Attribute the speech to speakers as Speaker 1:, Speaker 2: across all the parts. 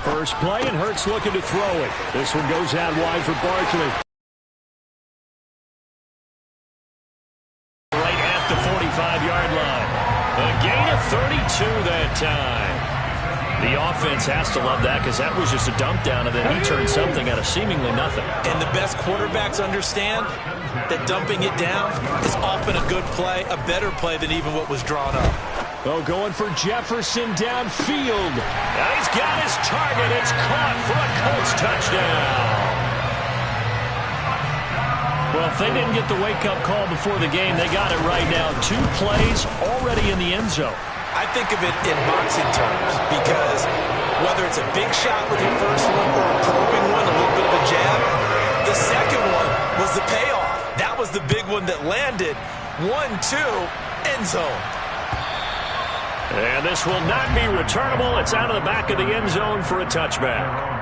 Speaker 1: First play, and Hurts looking to throw it. This one goes out wide for Barkley. Right at the 45-yard line. A gain of 32 that time. The offense has to love that because that was just a dump down, and then he turned something out of seemingly nothing.
Speaker 2: And the best quarterbacks understand that dumping it down is often a good play, a better play than even what was drawn up.
Speaker 1: Oh, going for Jefferson downfield. Now he's got his target. It's caught for a Colts touchdown. Well, if they didn't get the wake-up call before the game, they got it right now. 2 plays already in the end zone.
Speaker 2: I think of it in boxing terms because whether it's a big shot with your first one or a probing one, a little bit of a jab, the second one was the payoff. That was the big one that landed. 1-2, end zone.
Speaker 1: And this will not be returnable. It's out of the back of the end zone for a touchback.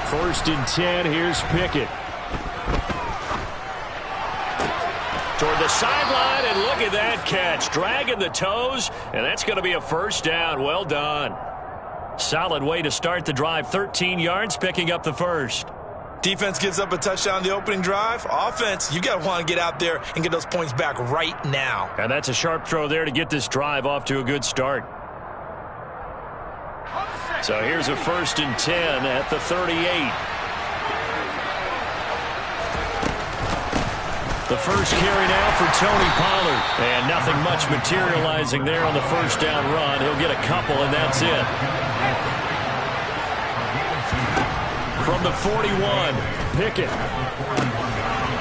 Speaker 1: First and 10, here's Pickett. Toward the sideline, and look at that catch. Dragging the toes, and that's going to be a first down. Well done. Solid way to start the drive. 13 yards, picking up the first.
Speaker 2: Defense gives up a touchdown the opening drive. Offense, you got to want to get out there and get those points back right now.
Speaker 1: And that's a sharp throw there to get this drive off to a good start. So here's a first and 10 at the 38. The first carry now for Tony Pollard. And nothing much materializing there on the first down run. He'll get a couple, and that's it. From the 41, Pickett.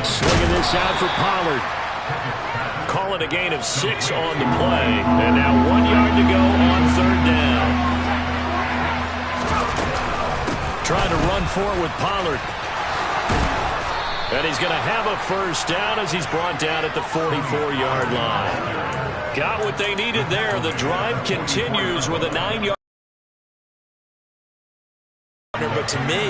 Speaker 1: Swinging this out for Pollard. Call it a gain of 6 on the play. And now 1 yard to go on third down. Trying to run for it with Pollard. And he's going to have a first down as he's brought down at the 44-yard line. Got what they needed there. The drive continues with a 9-yard.
Speaker 2: But to me,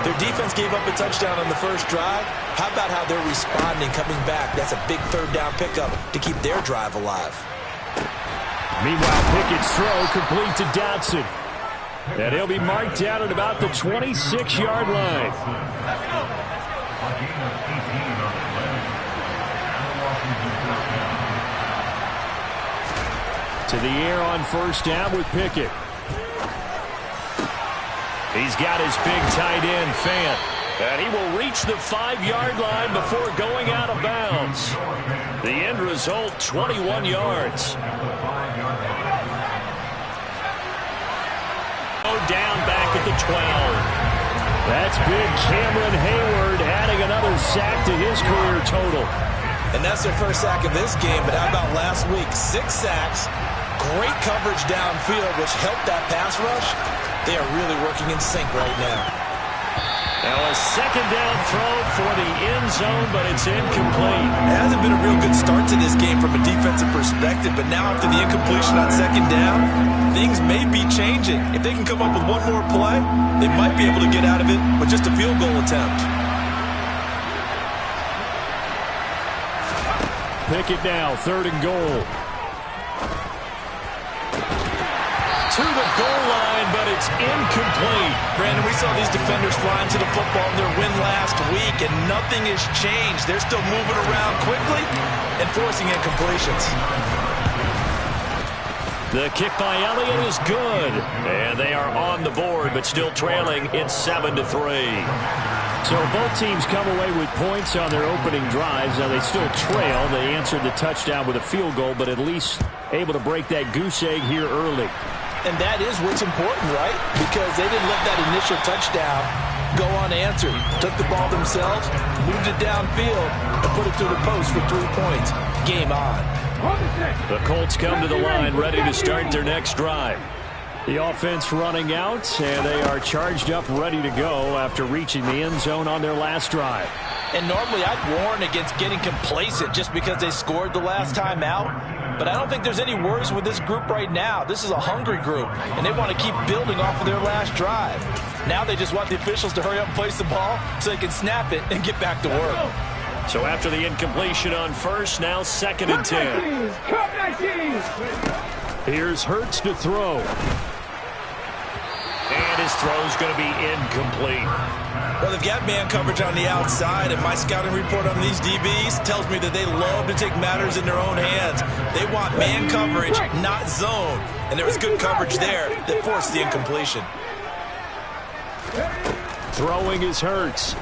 Speaker 2: their defense gave up a touchdown on the first drive. How about how they're responding, coming back? That's a big third down pickup to keep their drive alive.
Speaker 1: Meanwhile, Pickett's throw complete to Dotson. And he'll be marked down at about the 26-yard line. To the air on first down with Pickett. He's got his big tight end, Fant. And he will reach the 5-yard line before going out of bounds. The end result, 21 yards. Down back at the 12. That's big. Cameron Hayward adding another sack to his career total.
Speaker 2: And that's their first sack of this game, but how about last week? 6 sacks, great coverage downfield, which helped that pass rush. They are really working in sync right now.
Speaker 1: Now a second down throw for the end zone, but it's incomplete.
Speaker 2: It hasn't been a real good start to this game from a defensive perspective, but now after the incompletion on second down, things may be changing. If they can come up with one more play, they might be able to get out of it with just a field goal attempt.
Speaker 1: Pickett now, 3rd and goal. To the goal line, but it's incomplete.
Speaker 2: Brandon, we saw these defenders flying to the football in their win last week, and nothing has changed. They're still moving around quickly and forcing incompletions.
Speaker 1: The kick by Elliott is good. And they are on the board, but still trailing. It's 7-3. So both teams come away with points on their opening drives. Now they still trail. They answered the touchdown with a field goal, but at least able to break that goose egg here early.
Speaker 2: And that is what's important, right? Because they didn't let that initial touchdown go unanswered. Took the ball themselves, moved it downfield, and put it through the post for 3 points. Game on.
Speaker 1: The Colts come to the line ready to start their next drive. The offense running out, and they are charged up ready to go after reaching the end zone on their last drive.
Speaker 2: And normally I'd warn against getting complacent just because they scored the last time out. But I don't think there's any worries with this group right now. This is a hungry group, and they want to keep building off of their last drive. Now they just want the officials to hurry up and place the ball so they can snap it and get back to work.
Speaker 1: So after the incompletion on first, now 2nd and 10. Here's Hurts to throw. And his throw's going to be incomplete.
Speaker 2: Well, they've got man coverage on the outside, and my scouting report on these DBs tells me that they love to take matters in their own hands. They want man coverage, not zone. And there was good coverage there that forced the incompletion.
Speaker 1: Throwing is Hurts.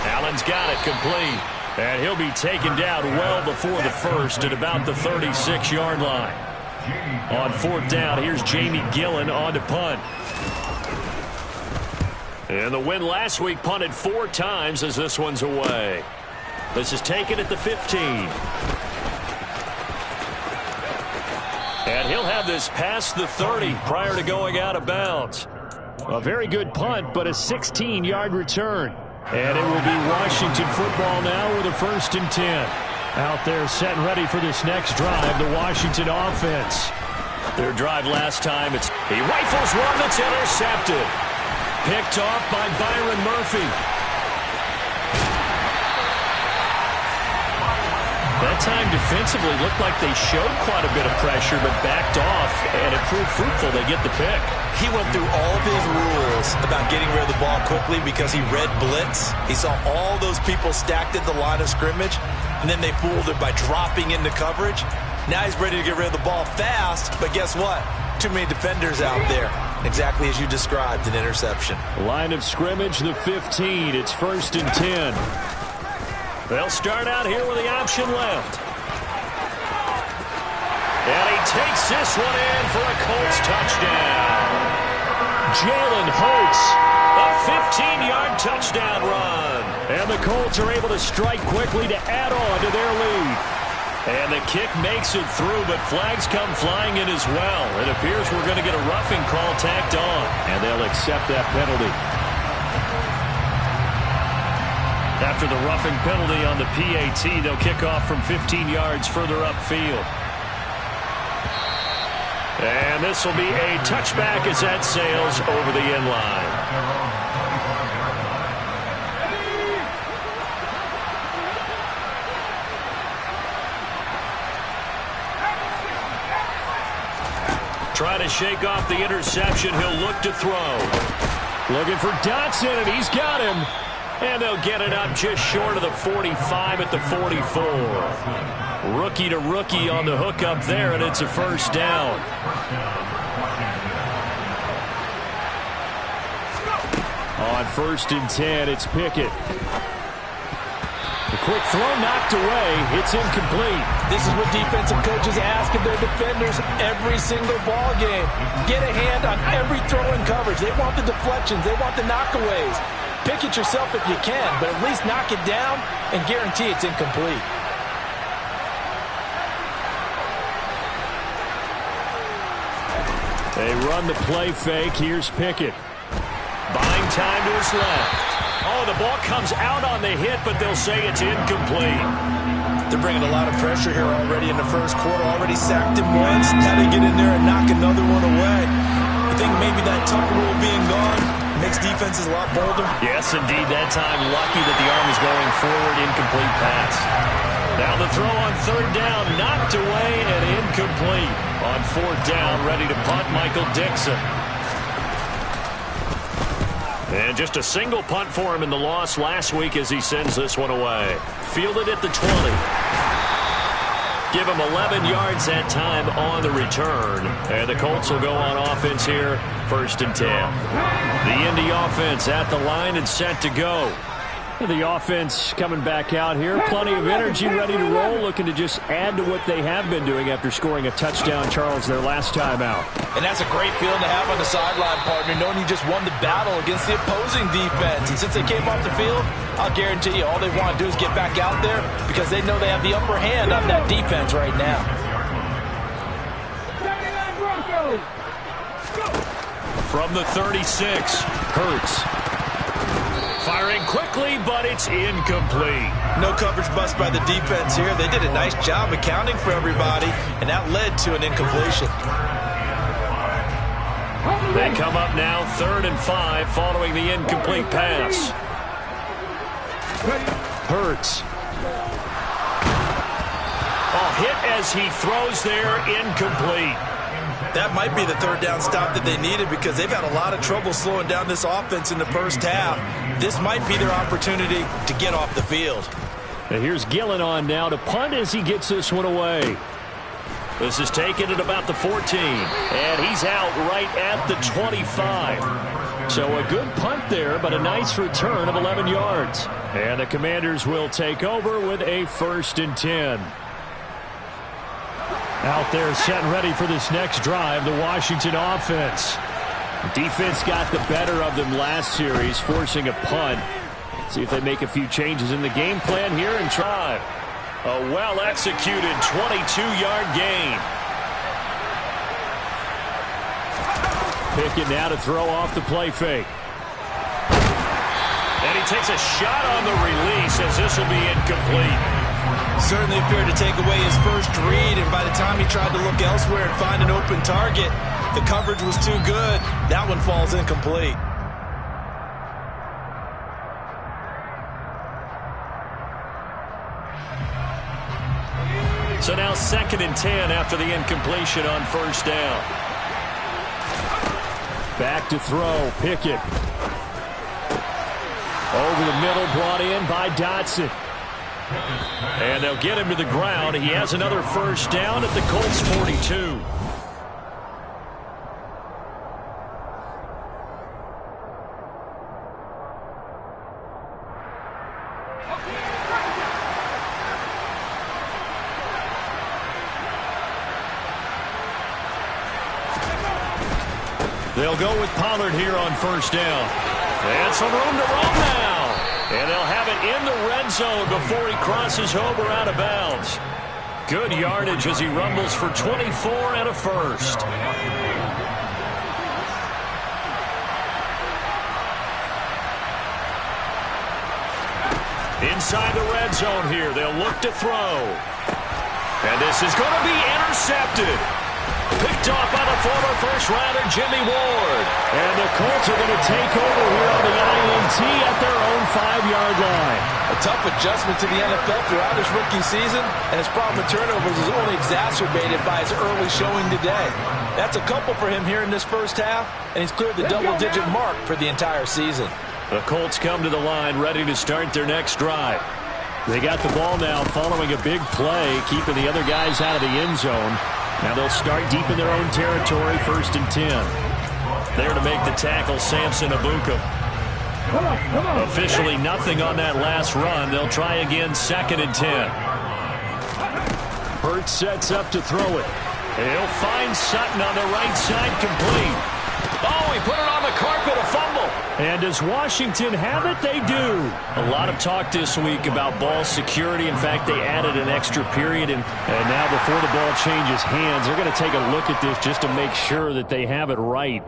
Speaker 1: Allen's got it complete. And he'll be taken down well before the first at about the 36-yard line. On 4th down, here's Jamie Gillen on to punt. And the win last week punted 4 times as this one's away. This is taken at the 15. And he'll have this past the 30 prior to going out of bounds. A very good punt, but a 16-yard return. And it will be Washington football now with a 1st and 10. Out there set and ready for this next drive, the Washington offense. Their drive last time, he rifles one that's intercepted. Picked off by Byron Murphy. That time defensively looked like they showed quite a bit of pressure but backed off, and it proved fruitful. They get the pick.
Speaker 2: He went through all of his rules about getting rid of the ball quickly because he read blitz. He saw all those people stacked at the line of scrimmage, and then they fooled him by dropping into coverage. Now he's ready to get rid of the ball fast, but guess what? Too many defenders out there. Exactly as you described, an interception.
Speaker 1: Line of scrimmage, the 15. It's 1st and 10. They'll start out here with the option left. And he takes this one in for a Colts touchdown. Jalen Hurts, a 15-yard touchdown run. And the Colts are able to strike quickly to add on to their lead. And the kick makes it through, but flags come flying in as well. It appears we're going to get a roughing call tacked on. And they'll accept that penalty. After the roughing penalty on the PAT, they'll kick off from 15 yards further upfield. And this will be a touchback as that sails over the end line. Trying to shake off the interception. He'll look to throw. Looking for Dotson, and he's got him. And they'll get it up just short of the 45 at the 44. Rookie to rookie on the hook up there, and it's a 1st down. On 1st and 10, it's Pickett. The quick throw knocked away. It's incomplete.
Speaker 2: This is what defensive coaches ask of their defenders every single ball game. Get a hand on every throw in coverage. They want the deflections. They want the knockaways. Pick it yourself if you can, but at least knock it down and guarantee it's incomplete.
Speaker 1: They run the play fake. Here's Pickett. Buying time to his left. Oh, the ball comes out on the hit, but they'll say it's incomplete.
Speaker 2: They're bringing a lot of pressure here already in the first quarter. Already sacked him once. Now they get in there and knock another one away. You think maybe that Tucker rule being gone makes defenses a lot bolder?
Speaker 1: Yes, indeed. That time, lucky that the arm was going forward. Incomplete pass. Now the throw on 3rd down, knocked away and incomplete. On 4th down, ready to punt, Michael Dixon. And just a single punt for him in the loss last week as he sends this one away. Fielded at the 20. Give him 11 yards that time on the return. And the Colts will go on offense here, 1st and 10. The Indy offense at the line and set to go. The offense coming back out here. Plenty of energy, ready to roll, looking to just add to what they have been doing after scoring a touchdown, Charles, their last time out.
Speaker 2: And that's a great feeling to have on the sideline, partner, knowing you just won the battle against the opposing defense. And since they came off the field, I'll guarantee you all they want to do is get back out there because they know they have the upper hand on that defense right now.
Speaker 1: From the 36, Hurts. Firing quickly, but it's incomplete.
Speaker 2: No coverage bust by the defense here. They did a nice job accounting for everybody, and that led to an incompletion.
Speaker 1: They come up now 3rd and 5 following the incomplete pass. Hurts. Hit as he throws there, incomplete.
Speaker 2: That might be the 3rd down stop that they needed because they've had a lot of trouble slowing down this offense in the first half. This might be their opportunity to get off the field.
Speaker 1: And here's Gillen on now to punt as he gets this one away. This is taken at about the 14, and he's out right at the 25. So a good punt there, but a nice return of 11 yards. And the Commanders will take over with a 1st and 10. Out there set and ready for this next drive, the Washington offense. Defense got the better of them last series, forcing a punt. See if they make a few changes in the game plan here and try. A well-executed 22-yard gain. Pickett now to throw off the play fake. And he takes a shot on the release as this will be incomplete.
Speaker 2: Certainly appeared to take away his first read, and by the time he tried to look elsewhere and find an open target, the coverage was too good. That one falls incomplete.
Speaker 1: So now 2nd and 10 after the incompletion on 1st down. Back to throw, Pickett. Over the middle, brought in by Dotson. And they'll get him to the ground. He has another 1st down at the Colts 42. They'll go with Pollard here on 1st down. And some room to run now. And they'll have it in the red zone before he crosses over out of bounds. Good yardage as he rumbles for 24 and a 1st. Inside the red zone here, they'll look to throw. And this is going to be intercepted. Picked off by the former first-rounder Jimmy Ward. And the Colts are going to take over here on the INT at their own 5-yard line.
Speaker 2: A tough adjustment to the NFL throughout his rookie season, and his problem with turnovers is only exacerbated by his early showing today. That's a couple for him here in this first half, and he's cleared the double-digit mark for the entire season.
Speaker 1: The Colts come to the line ready to start their next drive. They got the ball now following a big play, keeping the other guys out of the end zone. Now they'll start deep in their own territory, 1st and 10. There to make the tackle, Samson Abuka. Officially nothing on that last run. They'll try again, 2nd and 10. Hurts sets up to throw it. He'll find Sutton on the right side, complete. Oh, he put it on the carpet, a fumble. And does Washington have it? They do. A lot of talk this week about ball security. In fact, they added an extra period. And now before the ball changes hands, they're going to take a look at this just to make sure that they have it right.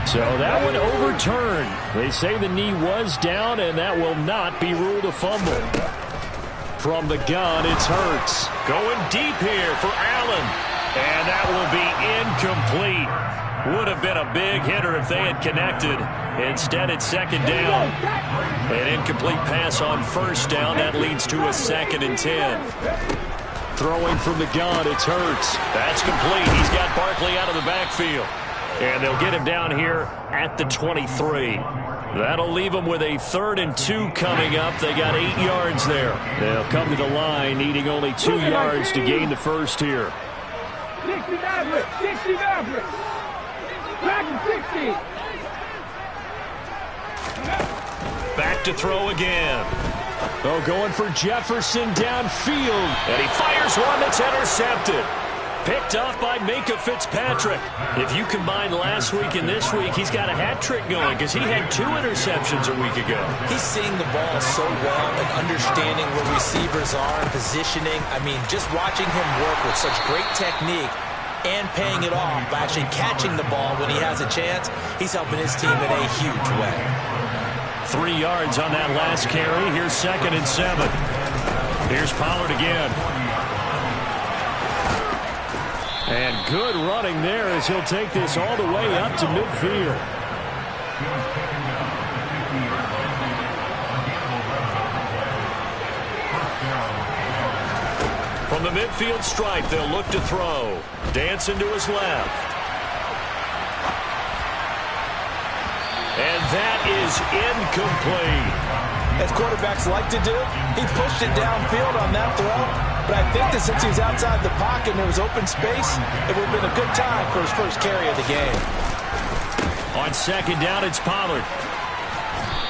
Speaker 1: So that one overturned. They say the knee was down, and that will not be ruled a fumble. From the gun, it's Hurts. Going deep here for Allen. And that will be incomplete. Would have been a big hitter if they had connected. Instead, it's 2nd down. An incomplete pass on 1st down. That leads to a 2nd and 10. Throwing from the gun, it's Hurts. That's complete. He's got Barkley out of the backfield. And they'll get him down here at the 23. That'll leave them with a 3rd and 2 coming up. They got 8 yards there. They'll come to the line, needing only 2 yards to gain the 1st here. Back to throw again. Oh, going for Jefferson downfield. And he fires one that's intercepted. Picked off by Minka Fitzpatrick. If you combine last week and this week, he's got a hat trick going because he had 2 interceptions a week ago.
Speaker 2: He's seeing the ball so well and understanding where receivers are and positioning. I mean, just watching him work with such great technique and paying it off by actually catching the ball when he has a chance, he's helping his team in a huge way.
Speaker 1: 3 yards on that last carry. Here's 2nd and 7. Here's Pollard again. And good running there as he'll take this all the way up to midfield. From the midfield stripe, they'll look to throw. Dancing to his left. And that is incomplete.
Speaker 2: As quarterbacks like to do, he pushed it downfield on that throw. But I think that since he was outside the pocket and there was open space, it would have been a good time for his first carry of the game.
Speaker 1: On 2nd down, it's Pollard.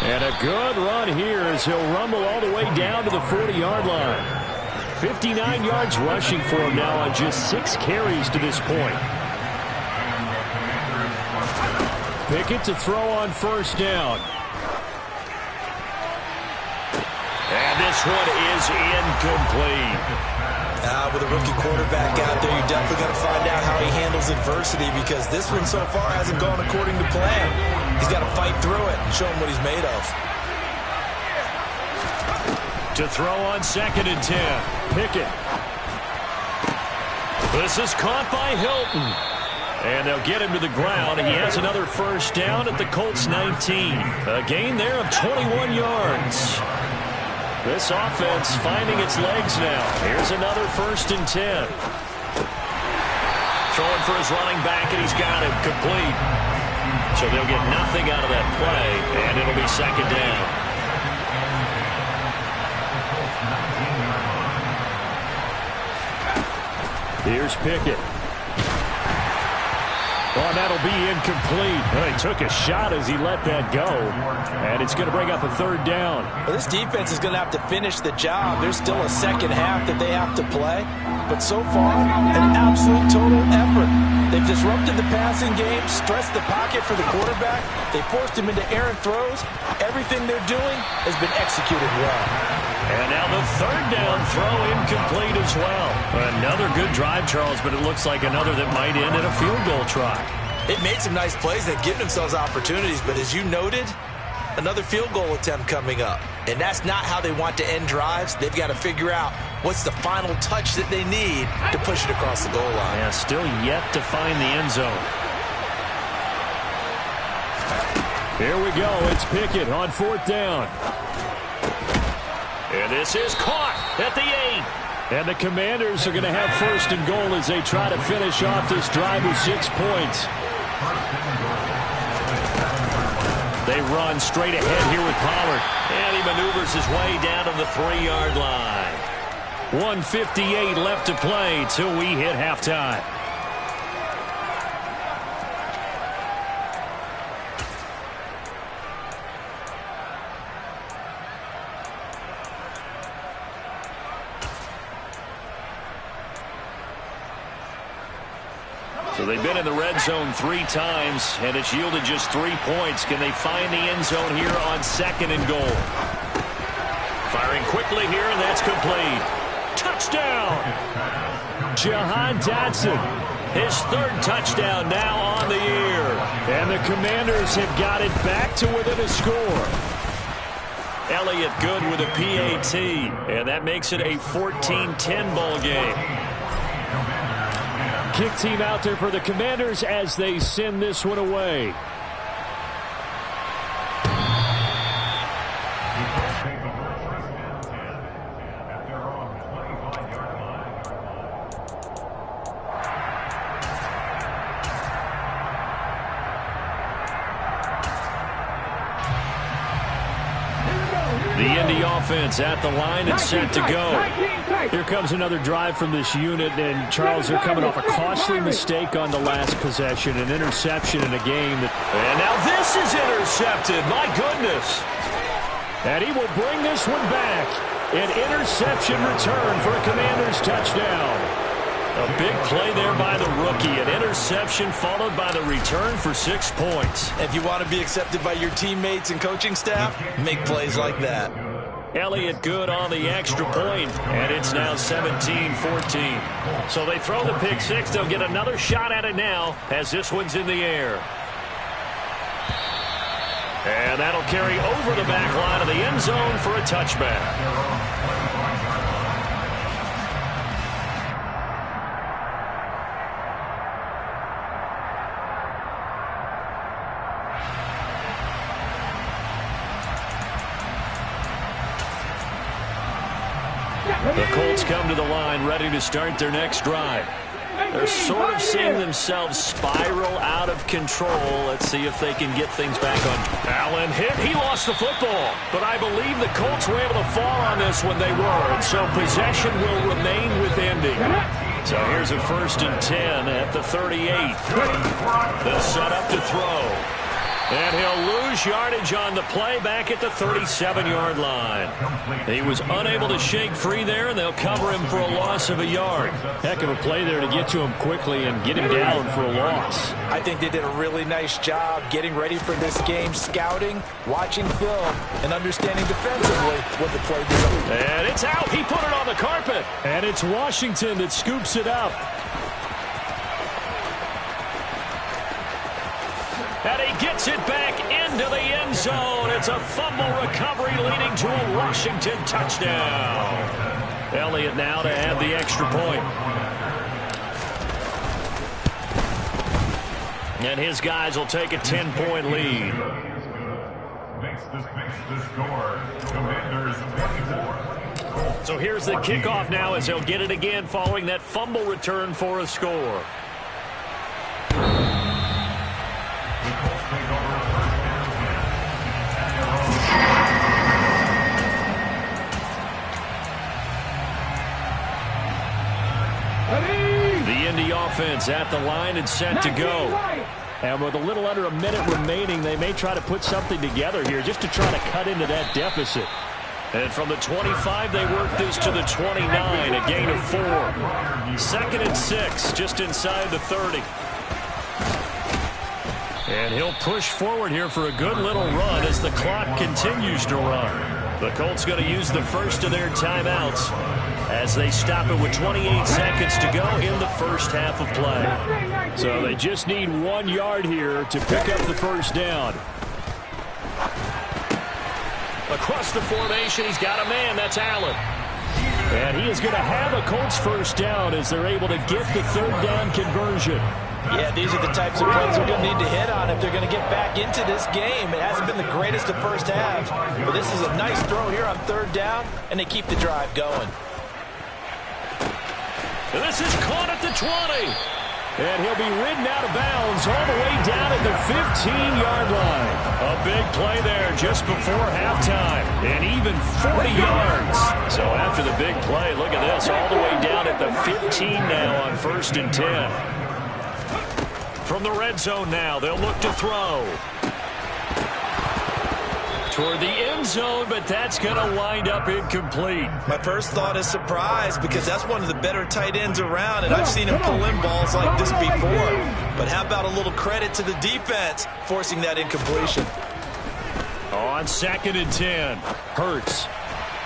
Speaker 1: And a good run here as he'll rumble all the way down to the 40-yard line. 59 yards rushing for him now on just 6 carries to this point. Pickett to throw on 1st down. And this one is incomplete.
Speaker 2: With a rookie quarterback out there, you're definitely going to find out how he handles adversity because this one so far hasn't gone according to plan. He's got to fight through it and show him what he's made of.
Speaker 1: To throw on 2nd and 10. Pickett. This is caught by Hilton. And they'll get him to the ground. He has another 1st down at the Colts 19. A gain there of 21 yards. This offense finding its legs now. Here's another 1st and 10. Throwing for his running back, and he's got him complete. So they'll get nothing out of that play, and it'll be 2nd down. Here's Pickett. Oh, that'll be incomplete. Well, he took a shot as he let that go. And it's going to bring up a 3rd down.
Speaker 2: Well, this defense is going to have to finish the job. There's still a 2nd half that they have to play. But so far, an absolute total effort. They've disrupted the passing game, stressed the pocket for the quarterback. They forced him into errant throws. Everything they're doing has been executed well.
Speaker 1: And now the 3rd down throw incomplete as well. Another good drive, Charles, but it looks like another that might end in a field goal try.
Speaker 2: They've made some nice plays. They've given themselves opportunities, but as you noted, another field goal attempt coming up. And that's not how they want to end drives. They've got to figure out what's the final touch that they need to push it across the goal line.
Speaker 1: Yeah, still yet to find the end zone. Here we go. It's Pickett on 4th down. And this is caught at the 8. And the Commanders are going to have 1st and goal as they try to finish off this drive with 6 points. They run straight ahead here with Pollard. And he maneuvers his way down to the 3-yard line. 1:58 left to play till we hit halftime. So they've been in the red zone 3 times, and it's yielded just 3 points. Can they find the end zone here on 2nd and goal? Firing quickly here, and that's complete. Touchdown! Jahan Dotson, his 3rd touchdown now on the year. And the Commanders have got it back to within a score. Elliott good with a PAT, and that makes it a 14-10 ball game. Kick team out there for the Commanders as they send this one away. The Indy offense at the line and set to go. Here comes another drive from this unit, and Charles, they're coming off a costly mistake on the last possession, an interception in a game.
Speaker 2: And now this is intercepted. My goodness.
Speaker 1: And he will bring this one back. An interception return for a Commanders touchdown. A big play there by the rookie. An interception followed by the return for 6 points.
Speaker 2: If you want to be accepted by your teammates and coaching staff, make plays like that.
Speaker 1: Elliott good on the extra point, and it's now 17-14. So they throw the pick six. They'll get another shot at it now as this one's in the air. And that'll carry over the back line of the end zone for a touchback. The Colts come to the line ready to start their next drive. They're sort of seeing themselves spiral out of control. Let's see if they can get things back on. Allen hit. He lost the football. But I believe the Colts were able to fall on this when they were. And so possession will remain with Indy. So here's a 1st and 10 at the 38. They'll set up to throw. And he'll lose yardage on the play back at the 37-yard line. He was unable to shake free there, and they'll cover him for a loss of a yard. Heck of a play there to get to him quickly and get him down for a loss.
Speaker 2: I think they did a really nice job getting ready for this game, scouting, watching film, and understanding defensively what the play did.
Speaker 1: And it's out. He put it on the carpet. And it's Washington that scoops it up. And he gets it back into the end zone. It's a fumble recovery leading to a Washington touchdown. Elliott now to add the extra point. And his guys will take a 10-point lead.
Speaker 3: Makes the score. Commanders 24.
Speaker 1: So here's the kickoff now as they'll get it again following that fumble return for a score. The Indy offense at the line and set to go. And with a little under a minute remaining, they may try to put something together here just to try to cut into that deficit. And from the 25, they work this to the 29, a gain of 4. 2nd and 6, just inside the 30. And he'll push forward here for a good little run as the clock continues to run. The Colts going to use the first of their timeouts as they stop it with 28 seconds to go in the first half of play. So they just need 1 yard here to pick up the first down. Across the formation, he's got a man. That's Allen. And he is going to have a Colts first down as they're able to get the 3rd down conversion.
Speaker 2: Yeah, these are the types of plays they're going to need to hit on if they're going to get back into this game. It hasn't been the greatest of first halves, but this is a nice throw here on 3rd down, and they keep the drive going.
Speaker 1: And this is caught at the 20. And he'll be ridden out of bounds all the way down at the 15-yard line. A big play there just before halftime. And even 40 yards. So after the big play, look at this. All the way down at the 15 now on 1st and 10. From the red zone now, they'll look to throw. Toward the end zone, but that's going to wind up incomplete.
Speaker 2: My first thought is surprise because that's one of the better tight ends around, and I've seen him pull in balls like this before. But how about a little credit to the defense forcing that incompletion?
Speaker 1: On 2nd and 10, Hurts.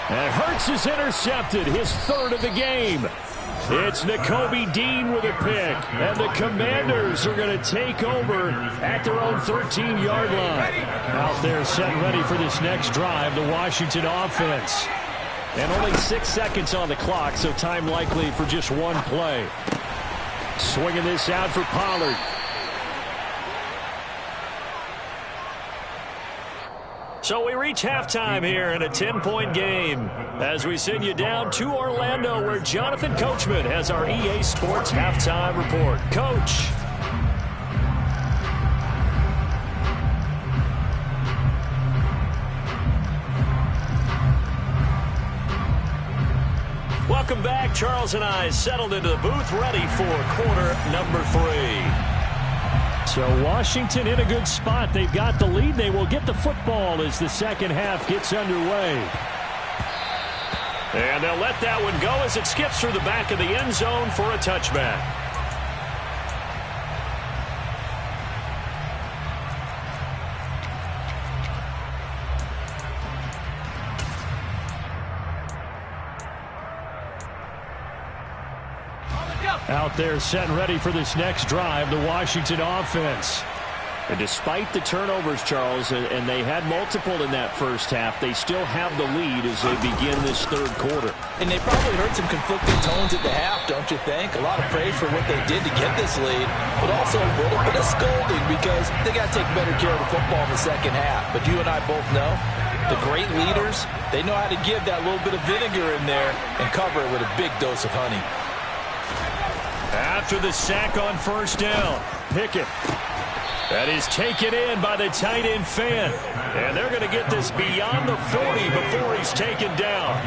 Speaker 1: And Hurts is intercepted, his 3rd of the game. It's Nakobe Dean with a pick, and the Commanders are going to take over at their own 13-yard line. Out there set ready for this next drive, the Washington offense. And only 6 seconds on the clock, so time likely for just 1 play. Swinging this out for Pollard. So we reach halftime here in a 10-point game as we send you down to Orlando where Jonathan Coachman has our EA Sports halftime report. Coach. Welcome back. Charles and I settled into the booth, ready for quarter number 3. So Washington in a good spot. They've got the lead. They will get the football as the second half gets underway. And they'll let that one go as it skips through the back of the end zone for a touchback. Out there set and ready for this next drive, the Washington offense. And despite the turnovers, Charles, and they had multiple in that first half, they still have the lead as they begin this third quarter.
Speaker 2: And they probably heard some conflicting tones at the half, don't you think? A lot of praise for what they did to get this lead, but also a little bit of scolding because they got to take better care of the football in the second half. But you and I both know the great leaders, they know how to give that little bit of vinegar in there and cover it with a big dose of honey.
Speaker 1: After the sack on first down, Pickett. That is taken in by the tight end Fan. And they're going to get this beyond the 40 before he's taken down.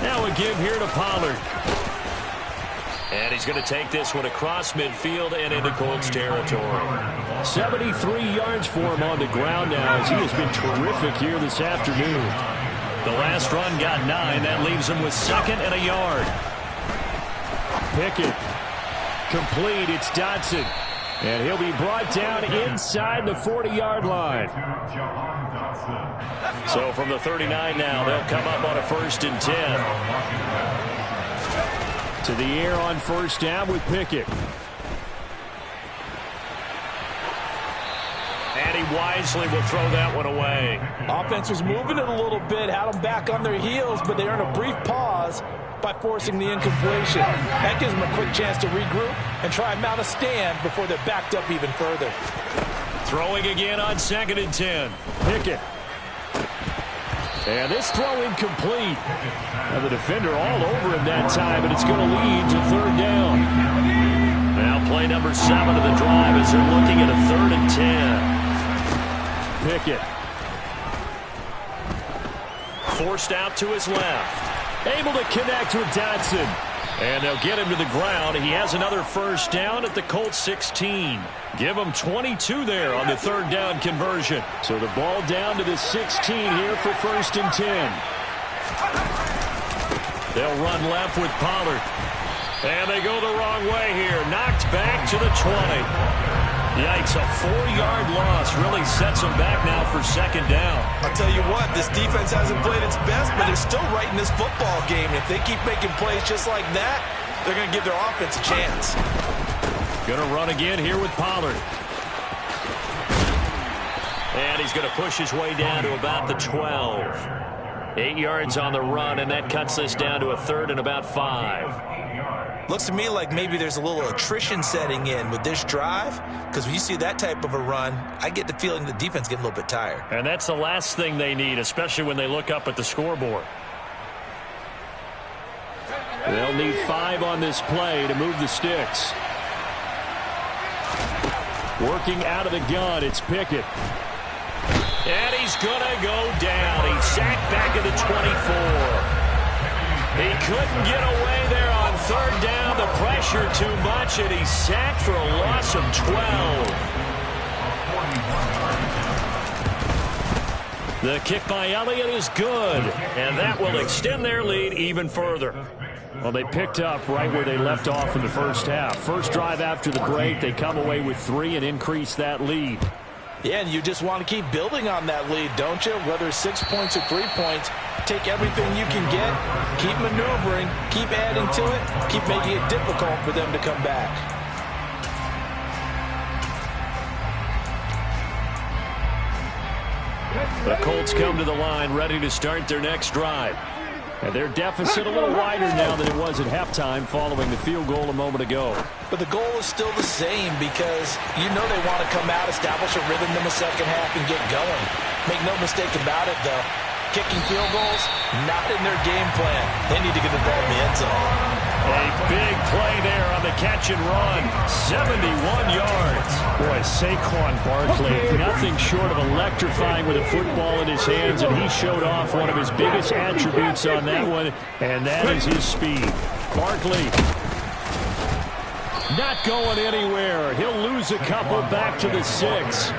Speaker 1: Now a give here to Pollard. And he's going to take this one across midfield and into Colts territory. 73 yards for him on the ground now as he has been terrific here this afternoon. The last run got 9. That leaves him with 2nd and a yard. Pickett. Complete. It's Dotson. And he'll be brought down inside the 40-yard line. So from the 39 now, they'll come up on a 1st and 10. To the air on first down with Pickett. And he wisely will throw that one away.
Speaker 2: Offense was moving it a little bit, had them back on their heels, but they earned a brief pause by forcing the incompletion. That gives them a quick chance to regroup and try and mount a stand before they're backed up even further.
Speaker 1: Throwing again on 2nd and 10. Pickett. And this throw incomplete. Now the defender all over him that time, and it's going to lead to 3rd down. Now play number 7 of the drive as they're looking at a 3rd and 10. Pickett. Forced out to his left. Able to connect with Dotson. And they'll get him to the ground. He has another 1st down at the Colts 16. Give him 22 there on the 3rd down conversion. So the ball down to the 16 here for 1st and 10. They'll run left with Pollard. And they go the wrong way here. Knocked back to the 20. Yikes, a 4-yard loss really sets them back now for 2nd down.
Speaker 2: I'll tell you what, this defense hasn't played its best, but they're still right in this football game. If they keep making plays just like that, they're going to give their offense a chance.
Speaker 1: Going to run again here with Pollard. And he's going to push his way down to about the 12. 8 yards on the run, and that cuts this down to a 3rd and about 5.
Speaker 2: Looks to me like maybe there's a little attrition setting in with this drive, because when you see that type of a run, I get the feeling the defense getting a little bit tired.
Speaker 1: And that's the last thing they need, especially when they look up at the scoreboard. They'll need 5 on this play to move the sticks. Working out of the gun, it's Pickett. And he's going to go down. He's sacked back at the 24. He couldn't get away there on 3rd down. The pressure too much, and he's sacked for a loss of 12. The kick by Elliott is good, and that will extend their lead even further. Well, they picked up right where they left off in the first half. First drive after the break, they come away with 3 and increase that lead.
Speaker 2: Yeah, and you just want to keep building on that lead, don't you? Whether it's 6 points or 3 points, take everything you can get, keep maneuvering, keep adding to it, keep making it difficult for them to come back.
Speaker 1: The Colts come to the line ready to start their next drive. And their deficit a little wider now than it was at halftime following the field goal a moment ago.
Speaker 2: But the goal is still the same because you know they want to come out, establish a rhythm in the second half, and get going. Make no mistake about it, though. Kicking field goals, not in their game plan. They need to get the ball in the end zone.
Speaker 1: A big play there on the catch and run. 71 yards. Boy, Saquon Barkley, nothing short of electrifying with a football in his hands, and he showed off one of his biggest attributes on that one, and that is his speed. Barkley not going anywhere. He'll lose a couple back to the 6.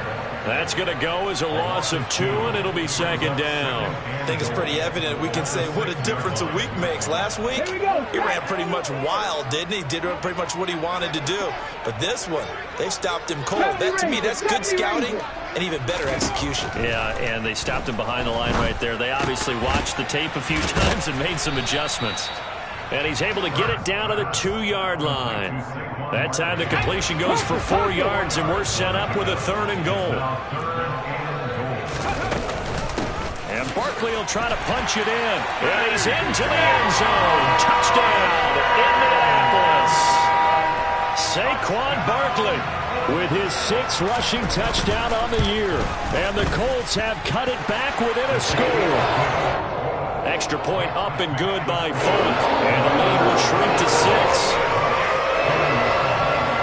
Speaker 1: That's going to go as a loss of 2, and it'll be second down.
Speaker 2: I think it's pretty evident. We can say what a difference a week makes. Last week, he ran pretty much wild, didn't he? Did pretty much what he wanted to do. But this one, they stopped him cold. That, to me, that's good scouting and even better execution.
Speaker 1: Yeah, and they stopped him behind the line right there. They obviously watched the tape a few times and made some adjustments. And he's able to get it down to the 2-yard line. That time the completion goes for 4 yards, and we're set up with a 3rd and goal. And Barkley will try to punch it in. And he's into the end zone. Touchdown, Indianapolis. Saquon Barkley with his 6th rushing touchdown on the year. And the Colts have cut it back within a score. Extra point up and good by Folk. And the lead will shrink to 6.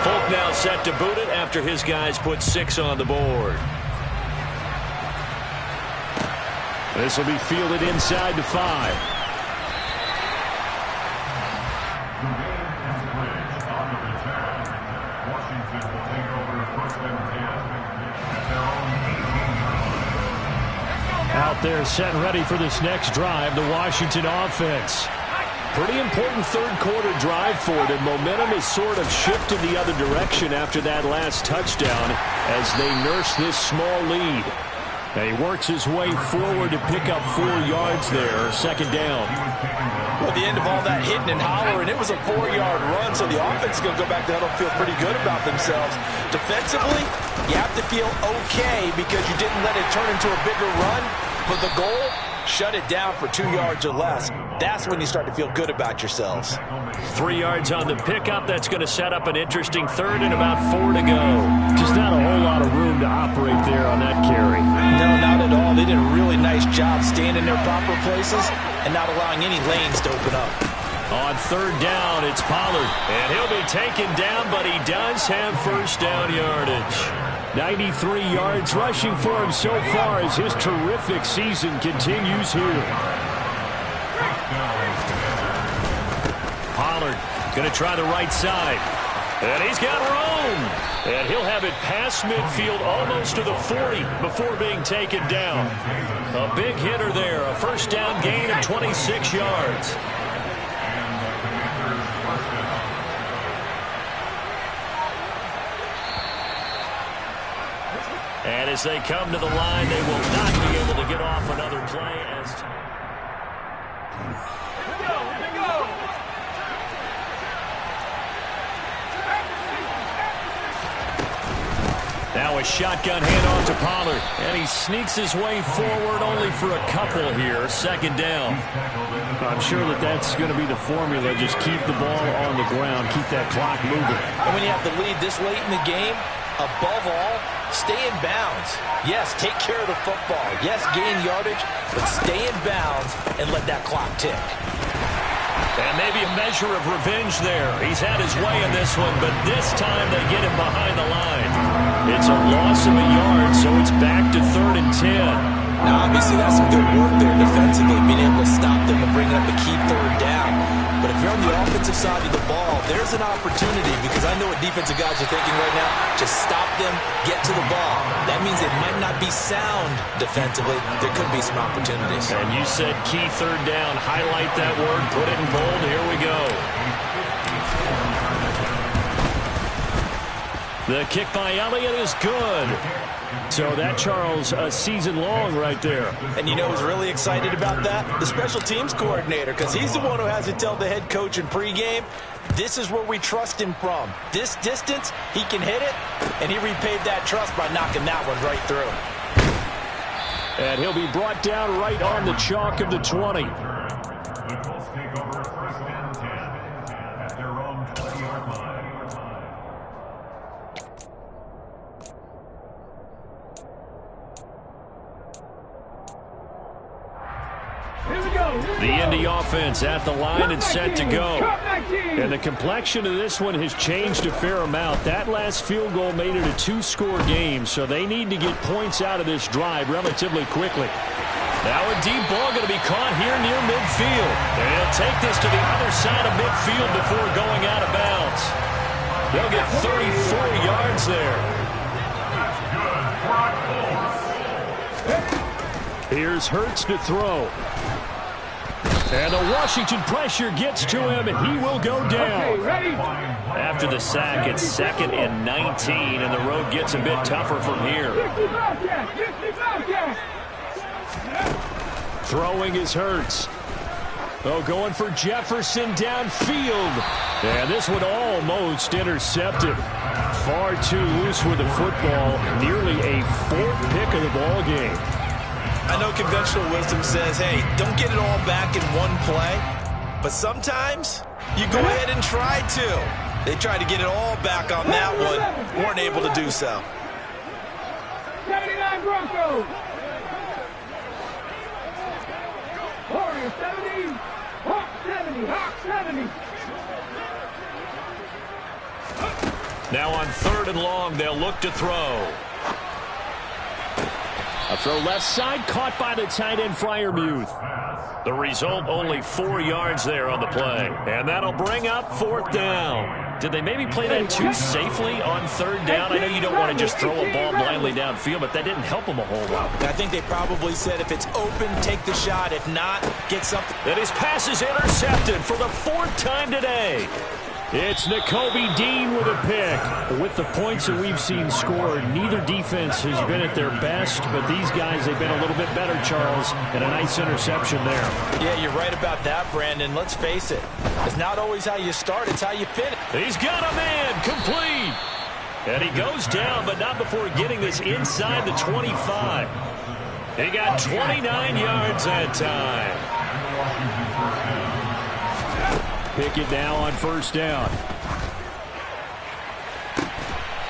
Speaker 1: Folk now set to boot it after his guys put 6 on the board. This will be fielded inside the 5. Out there set and ready for this next drive, the Washington offense. Pretty important third-quarter drive for them. Momentum has sort of shifted the other direction after that last touchdown as they nurse this small lead. And he works his way forward to pick up 4 yards there, second down.
Speaker 2: Well, at the end of all that hitting and hollering, it was a 4-yard run, so the offense is going to go back to huddle and feel pretty good about themselves. Defensively, you have to feel okay because you didn't let it turn into a bigger run, but the goal, shut it down for 2 yards or less. That's when you start to feel good about yourselves.
Speaker 1: 3 yards on the pickup. That's going to set up an interesting 3rd and about 4 to go. Just not a whole lot of room to operate there on that carry.
Speaker 2: No, not at all. They did a really nice job staying in their proper places and not allowing any lanes to open up.
Speaker 1: On 3rd down, it's Pollard. And he'll be taken down, but he does have first down yardage. 93 yards rushing for him so far as his terrific season continues here. Pollard going to try the right side. And he's got room. And he'll have it past midfield almost to the 40 before being taken down. A big hitter there. A first down gain of 26 yards. And as they come to the line, they will not be able to get off another play. Now a shotgun handoff to Pollard. And he sneaks his way forward only for a couple here. Second down. I'm sure that's going to be the formula. Just keep the ball on the ground. Keep that clock moving.
Speaker 2: And when you have the lead this late in the game, above all, stay in bounds. Yes, take care of the football. Yes, gain yardage, but stay in bounds and let that clock tick.
Speaker 1: And maybe a measure of revenge there. He's had his way in this one, but this time they get him behind the line. It's a loss of a yard, so it's back to 3rd and 10.
Speaker 2: Now, obviously, that's some good work there defensively, being able to stop them and bring up the key 3rd down. But if you're on the offensive side of the ball, there's an opportunity because I know what defensive guys are thinking right now. Just stop them, get to the ball. That means they might not be sound defensively. There could be some opportunities.
Speaker 1: And you said key 3rd down. Highlight that word. Put it in bold. Here we go. The kick by Elliott is good. So that, Charles, a season long right there.
Speaker 2: And you know who's really excited about that? The special teams coordinator, because he's the one who has to tell the head coach in pregame, this is where we trust him from. This distance, he can hit it, and he repaid that trust by knocking that one right through.
Speaker 1: And he'll be brought down right on the chalk of the 20.
Speaker 3: The Colts take over 1st and 10 at their own 20-yard line.
Speaker 4: Here we go.
Speaker 1: The Indy offense at the line and set to go. And the complexion of this one has changed a fair amount. That last field goal made it a 2-score game, so they need to get points out of this drive relatively quickly. Now a deep ball going to be caught here near midfield. And he'll take this to the other side of midfield before going out of bounds. They'll get 34 yards there. Here's Hurts to throw. And the Washington pressure gets to him, and he will go down. After the sack, it's 2nd and 19, and the road gets a bit tougher from here. Throwing is Hurts. Oh, going for Jefferson downfield. And this one almost intercepted. Far too loose with the football. Nearly a 4th pick of the ball game.
Speaker 2: I know conventional wisdom says, hey, don't get it all back in one play. But sometimes you go ahead and try to. They tried to get it all back on that one. Weren't able to do so.
Speaker 4: 79 Broncos. Warriors 70. Hawk 70. Hawk 70.
Speaker 1: Now on 3rd and long, they'll look to throw. A throw left side, caught by the tight end, Freiermuth. The result, only 4 yards there on the play. And that'll bring up 4th down. Did they maybe play that too safely on 3rd down? I know you don't want to just throw a ball blindly downfield, but that didn't help them a whole lot.
Speaker 2: I think they probably said if it's open, take the shot. If not, get something.
Speaker 1: And his pass is intercepted for the 4th time today. It's Nakobe Dean with a pick. With the points that we've seen scored, neither defense has been at their best, but these guys, they've been a little bit better, Charles, and a nice interception there.
Speaker 2: Yeah, you're right about that, Brandon. Let's face it. It's not always how you start, it's how you finish.
Speaker 1: He's got a man, complete. And he goes down, but not before getting this inside the 25. He got 29 yards that time. Pick it now on 1st down.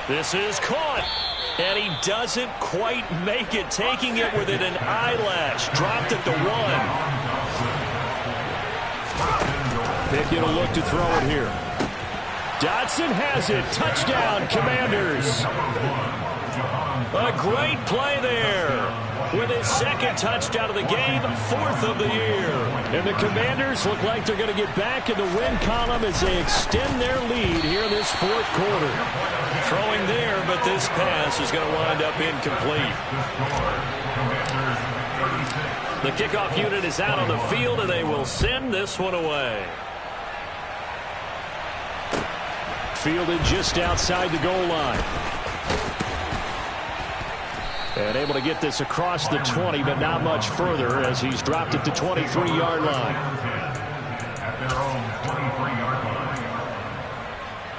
Speaker 1: This is caught. And he doesn't quite make it, taking it within an eyelash. Dropped at the 1. Pickett will look to throw it here. Dotson has it. Touchdown, Commanders. A great play there. With his 2nd touchdown of the game, 4th of the year. And the Commanders look like they're going to get back in the win column as they extend their lead here in this 4th quarter. Throwing there, but this pass is going to wind up incomplete. The kickoff unit is out on the field, and they will send this one away. Fielded just outside the goal line. And able to get this across the 20, but not much further as he's dropped it to 23-yard line.
Speaker 3: At their own 23-yard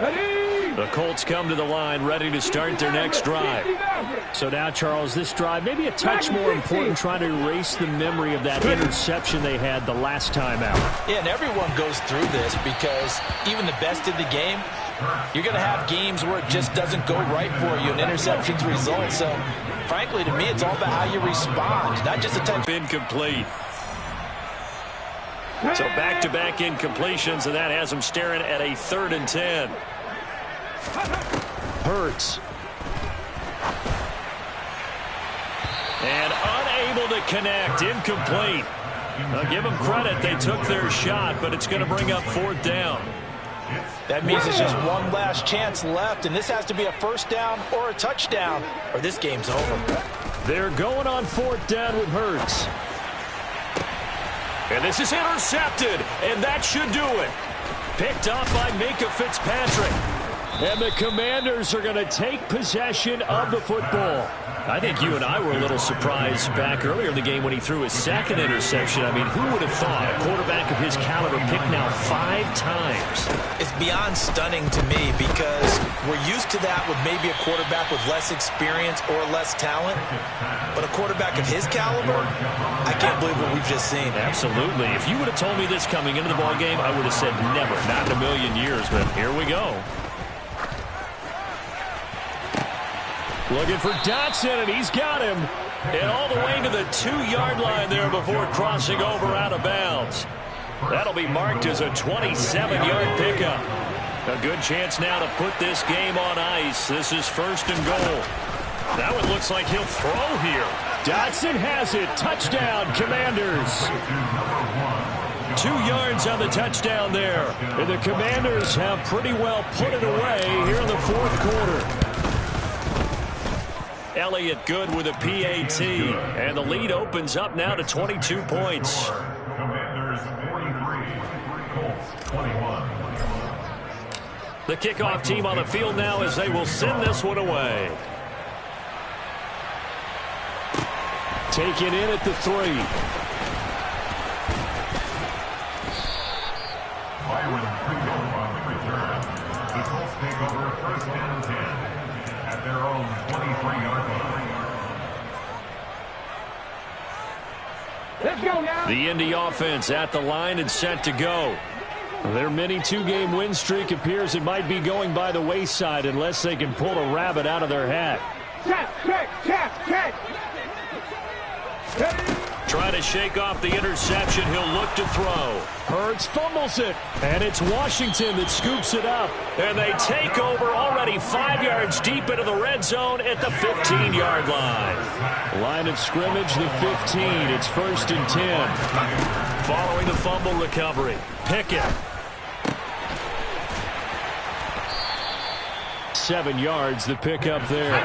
Speaker 3: line.
Speaker 1: The Colts come to the line ready to start their next drive. So now, Charles, this drive maybe a touch more important, trying to erase the memory of that interception they had the last time out.
Speaker 2: Yeah, and everyone goes through this because even the best in the game, you're going to have games where it just doesn't go right for you and interceptions result. So, frankly, to me, it's all about how you respond, not just a type.
Speaker 1: Incomplete. So back-to-back incompletions, and that has them staring at a 3rd and 10. Hurts. And unable to connect. Incomplete. I'll give them credit. They took their shot, but it's going to bring up 4th down.
Speaker 2: That means it's just one last chance left, and this has to be a 1st down or a touchdown, or this game's over.
Speaker 1: They're going on 4th down with Hurts. And this is intercepted, and that should do it. Picked off by Minka Fitzpatrick. And the Commanders are going to take possession of the football. I think you and I were a little surprised back earlier in the game when he threw his 2nd interception. I mean, who would have thought a quarterback of his caliber picked now 5 times?
Speaker 2: It's beyond stunning to me because we're used to that with maybe a quarterback with less experience or less talent. But a quarterback of his caliber, I can't believe what we've just seen.
Speaker 1: Absolutely. If you would have told me this coming into the ballgame, I would have said never, not in a million years. But here we go. Looking for Dotson, and he's got him. And all the way to the 2-yard line there before crossing over out of bounds. That'll be marked as a 27-yard pickup. A good chance now to put this game on ice. This is 1st and goal. That one looks like he'll throw here. Dotson has it. Touchdown, Commanders. 2 yards on the touchdown there. And the Commanders have pretty well put it away here in the 4th quarter. Elliott good with a PAT. And the lead opens up now to 22 points.
Speaker 3: Commanders 43, Colts 21.
Speaker 1: The kickoff team on the field now as they will send this one away. Taken in at the 3.
Speaker 3: Byron Pringle on the return. The Colts take over 1st and 10 at their own 23-yard line.
Speaker 4: Let's go now.
Speaker 1: The Indy offense at the line and set to go. Their mini 2-game win streak appears it might be going by the wayside unless they can pull a rabbit out of their hat.
Speaker 4: Check.
Speaker 1: Trying to shake off the interception. He'll look to throw. Hurts fumbles it. And it's Washington that scoops it up. And they take over already 5 yards deep into the red zone at the 15-yard line. Line of scrimmage, the 15. It's 1st and 10. Following the fumble recovery. Pickett. 7 yards, the pickup there.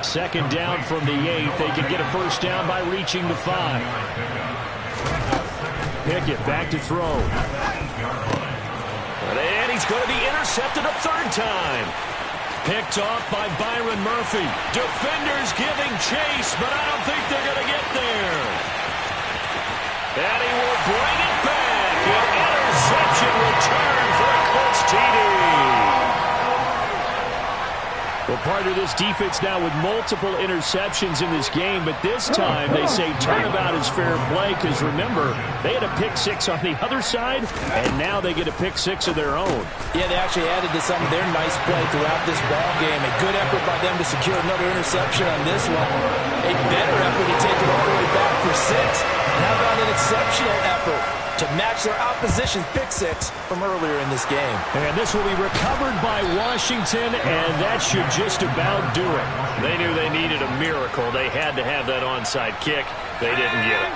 Speaker 1: 2nd down from the 8. They can get a 1st down by reaching the 5. Pickett back to throw. And he's going to be intercepted a 3rd time. Picked off by Byron Murphy. Defenders giving chase, but I don't think they're going to get there. And he will bring it back. An interception return for a Colts TD. Well, part of this defense now with multiple interceptions in this game, but this time they say turnabout is fair play because, remember, they had a pick 6 on the other side, and now they get a pick 6 of their own.
Speaker 2: Yeah, they actually added to some of their nice play throughout this ball game. A good effort by them to secure another interception on this one. A better effort to take it all the way back for 6. And how about an exceptional effort to match their opposition's pick 6 from earlier in this game.
Speaker 1: And this will be recovered by Washington, and that should just about do it. They knew they needed a miracle. They had to have that onside kick. They didn't get it.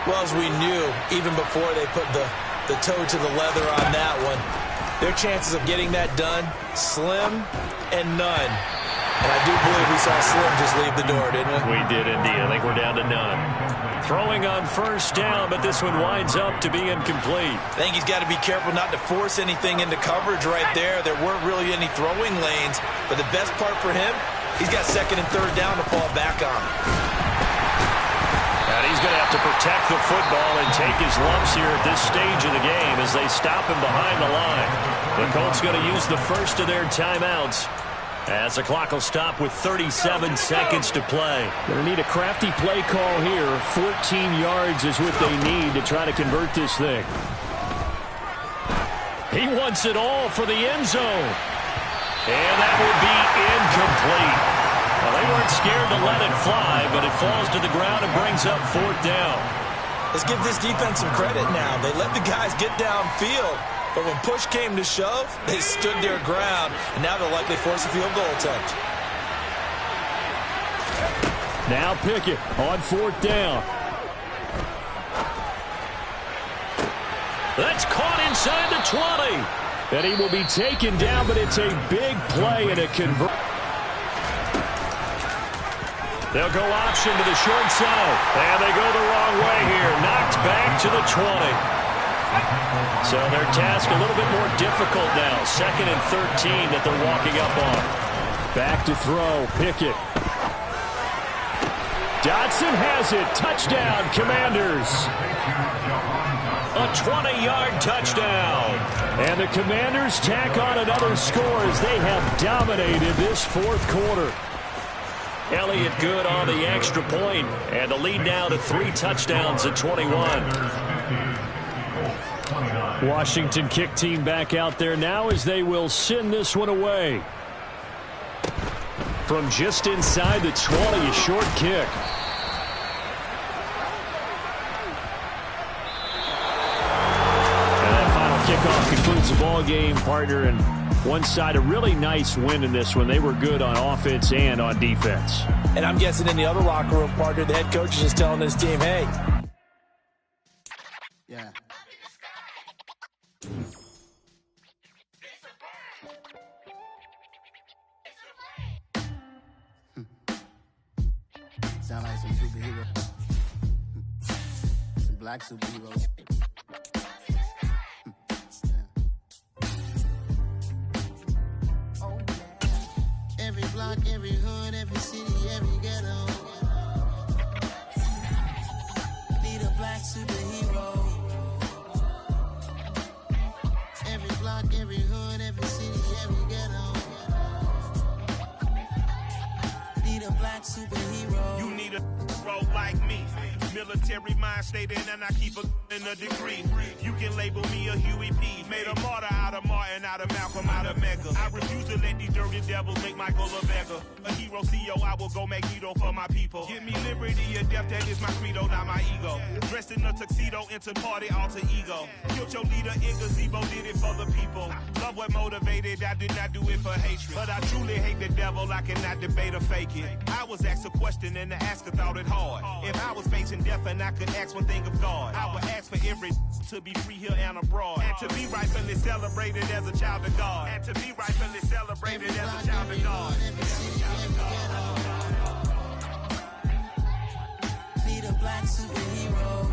Speaker 2: Well, as we knew, even before they put the toe to the leather on that one, their chances of getting that done, slim and none. And I do believe we saw Slim just leave the door, didn't we?
Speaker 1: We did indeed. I think we're down to none. Throwing on 1st down, but this one winds up to be incomplete.
Speaker 2: I think he's got to be careful not to force anything into coverage right there. There weren't really any throwing lanes, but the best part for him, he's got 2nd and 3rd down to fall back on.
Speaker 1: And he's going to have to protect the football and take his lumps here at this stage of the game as they stop him behind the line. The Colts going to use the first of their timeouts, as the clock will stop with 37 seconds to play. Going to need a crafty play call here. 14 yards is what they need to try to convert this thing. He wants it all for the end zone. And that will be incomplete. Well, they weren't scared to let it fly, but it falls to the ground and brings up 4th down.
Speaker 2: Let's give this defense some credit now. They let the guys get downfield. But when push came to shove, they stood their ground, and now they'll likely force a field goal attempt.
Speaker 1: Now Pickett on 4th down. That's caught inside the 20. And he will be taken down, but it's a big play and a convert. They'll go option to the short side. And they go the wrong way here. Knocked back to the 20. So their task a little bit more difficult now. 2nd and 13 that they're walking up on. Back to throw. Pickett. Dotson has it. Touchdown, Commanders. A 20-yard touchdown. And the Commanders tack on another score as they have dominated this 4th quarter. Elliott good on the extra point. And the lead now to 3 touchdowns at 21. Washington kick team back out there now as they will send this one away. From just inside the 20, a short kick. the ball game, partner, and one side a really nice win in this one. They were good on offense and on defense.
Speaker 2: And I'm guessing in the other locker room, partner, the head coach is just telling his team, hey.
Speaker 5: Yeah. Sound like some superhero. Some black superheroes. Every block, every hood, every city, every ghetto. Need a black superhero. Every block, every hood, every city, every ghetto. Need a black superhero.
Speaker 6: You need a hero like me. Military mind stated, and I keep in a degree. You can label me a Huey P. Made a martyr out of Martin, out of Malcolm, out of Mega. I refuse to let these dirty devils make Michael a beggar. A hero CEO, I will go Magneto for my people. Give me liberty or death, that is my credo, not my ego. Dressed in a tuxedo, into party, alter ego. Killed your leader, in gazebo, did it for the people. Love what motivated, I did not do it for hatred. But I truly hate the devil, I cannot debate or fake it. I was asked a question and the asker thought it hard. If I was facing death and I could ask one thing of God, I would ask for every to be free here and abroad. And to be rightfully celebrated as a child of God. And to be rightfully celebrated as a child of God.
Speaker 5: Need a black superhero.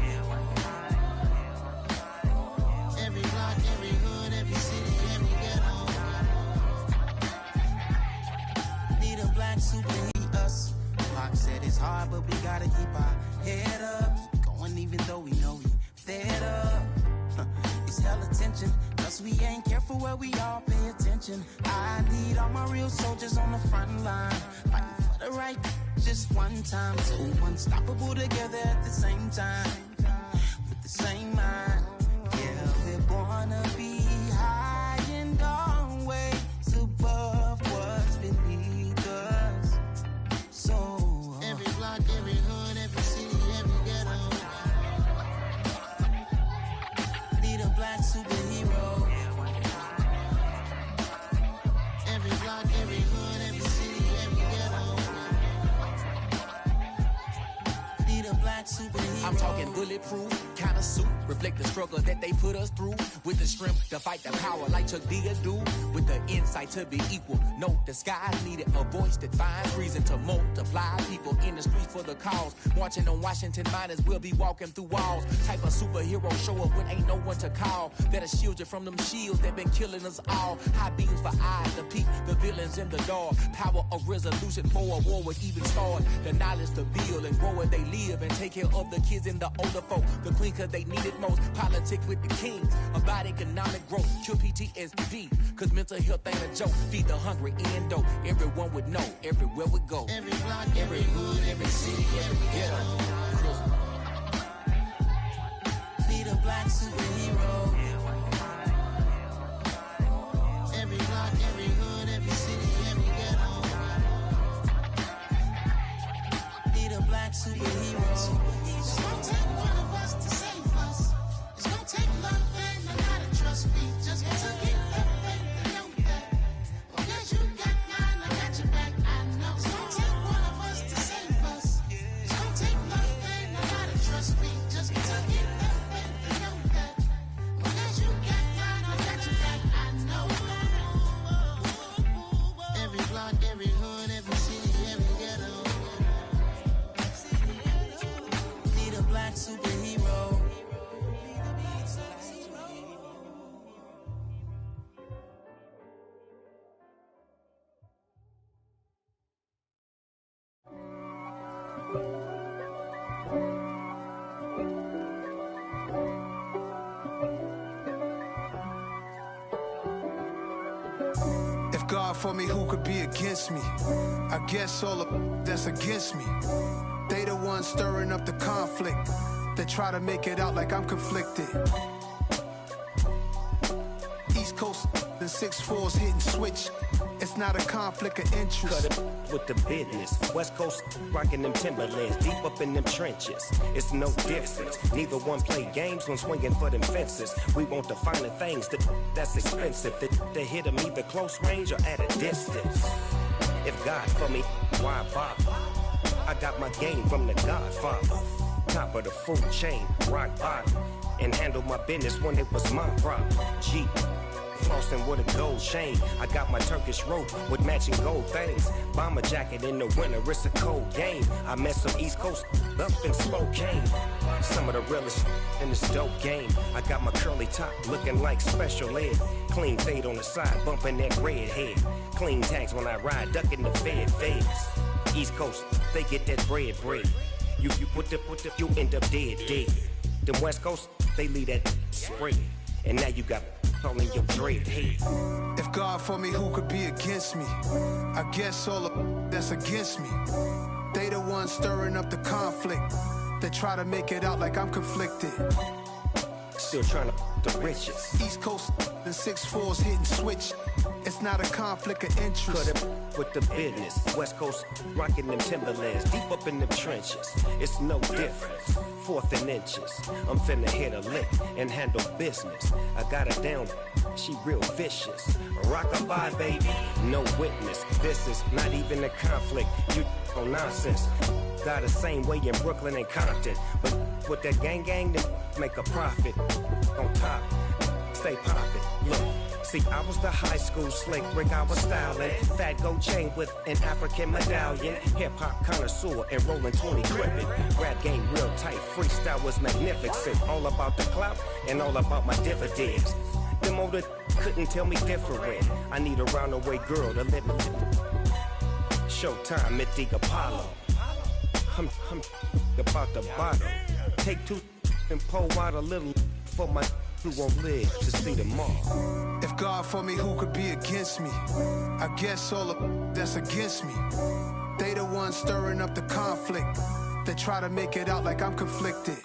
Speaker 5: Every block, every hood, every city, every ghetto. Need a black superhero. Us. Pac said it's hard, but we gotta keep our head up. Going even though we know we fed up. It's hella tension, plus we ain't careful where we all pay attention. I need all my real soldiers on the front line, fighting for the right just one time. So unstoppable together at the same time, with the same mind. Yeah, we're gonna be high and always above what's beneath us. So every block, every hood, every city, every ghetto. Need a black superhero. Every block, every hood, every city, every ghetto. Need a black superhero.
Speaker 7: I'm talking bulletproof, kind of suit, reflect the struggle that they put us through. With the strength to fight the power like Chuck D do. With the insight to be equal, no disguise needed. A voice that finds reason to multiply. People in the streets for the cause. Marching on Washington miners, we'll be walking through walls. Type of superhero show up when ain't no one to call. That'll shield you from them shields that been killing us all. High beams for eyes to peep the villains in the dark. Power of resolution for a war would even start. The knowledge to build and grow where they live and take care of the kids and the older folk. The queen cause they need it most. Politic with the kings. About economic growth. Cure PTSD. Cause mental health ain't a joke. Feed the hungry and dope. Everyone would know. Everywhere we go.
Speaker 5: Every block, every hood, every city, every ghetto. Need a black superhero. Every block, every hood, every city, every ghetto. Need a black superhero. It's gonna take one of us to save us. It's gonna take love and a lot of trust. We just gotta get that faith and know that. Because you got mine, I got your back. I know. It's gonna take one of us to save us. It's gonna take love and a lot of trust. We just gotta get that faith and know that. Because you got mine, I got your back. I know. Every block, every hood, every city, every ghetto. Need a black superhero.
Speaker 8: If God for me, who could be against me? I guess all of that's against me. They the ones stirring up the conflict. They try to make it out like I'm conflicted. East Coast and 6'4s hitting switch. It's not a conflict of interest.
Speaker 9: Cut it with the business. West Coast rocking them Timberlands, deep up in them trenches. It's no difference. Neither one play games when swinging for them fences. We want the finer things that's expensive. They hit them either close range or at a distance. If God for me, why bother? I got my game from the Godfather. Top of the food chain, rock bottom. And handle my business when it was my problem. G. Flossing with a gold chain. I got my Turkish rope with matching gold things. Bomber jacket in the winter, it's a cold game. I met some East Coast up in Spokane. Some of the realest in this dope game. I got my curly top looking like special ed. Clean fade on the side, bumping that red head. Clean tags when I ride, ducking the feds. East Coast, they get that bread. You you end up dead. Them West Coast, they leave that spray. And now you got all in your dread head.
Speaker 8: If God for me, who could be against me? I guess all of that's against me. They the ones stirring up the conflict. They try to make it out like I'm conflicted.
Speaker 9: Still trying to the riches.
Speaker 8: East Coast and 6'4s hitting switch. It's not a conflict of interest.
Speaker 9: Cut it with the business. West Coast rocking them Timberlands, deep up in them trenches. It's no difference. 4th and inches. I'm finna hit a lick and handle business. I got her down, she real vicious. Rock-a-bye, baby, no witness. This is not even a conflict. You on nonsense. Got the same way in Brooklyn and Compton. But with that gang, then make a profit. On top, stay poppin'. Look. See, I was the high school slick Rick, I was styling. Fat gold chain with an African medallion. Hip-hop connoisseur and rolling 20 gripping. Rap game real tight, freestyle was magnificent. All about the clout and all about my dividends. Them older couldn't tell me different. I need a roundaway girl to live in. Showtime at the Apollo. I'm about the bottom. Take 2 and pour out a little for my who won't live to see tomorrow.
Speaker 8: If God for me, who could be against me? I guess all of that's against me. They the ones stirring up the conflict. They try to make it out like I'm conflicted.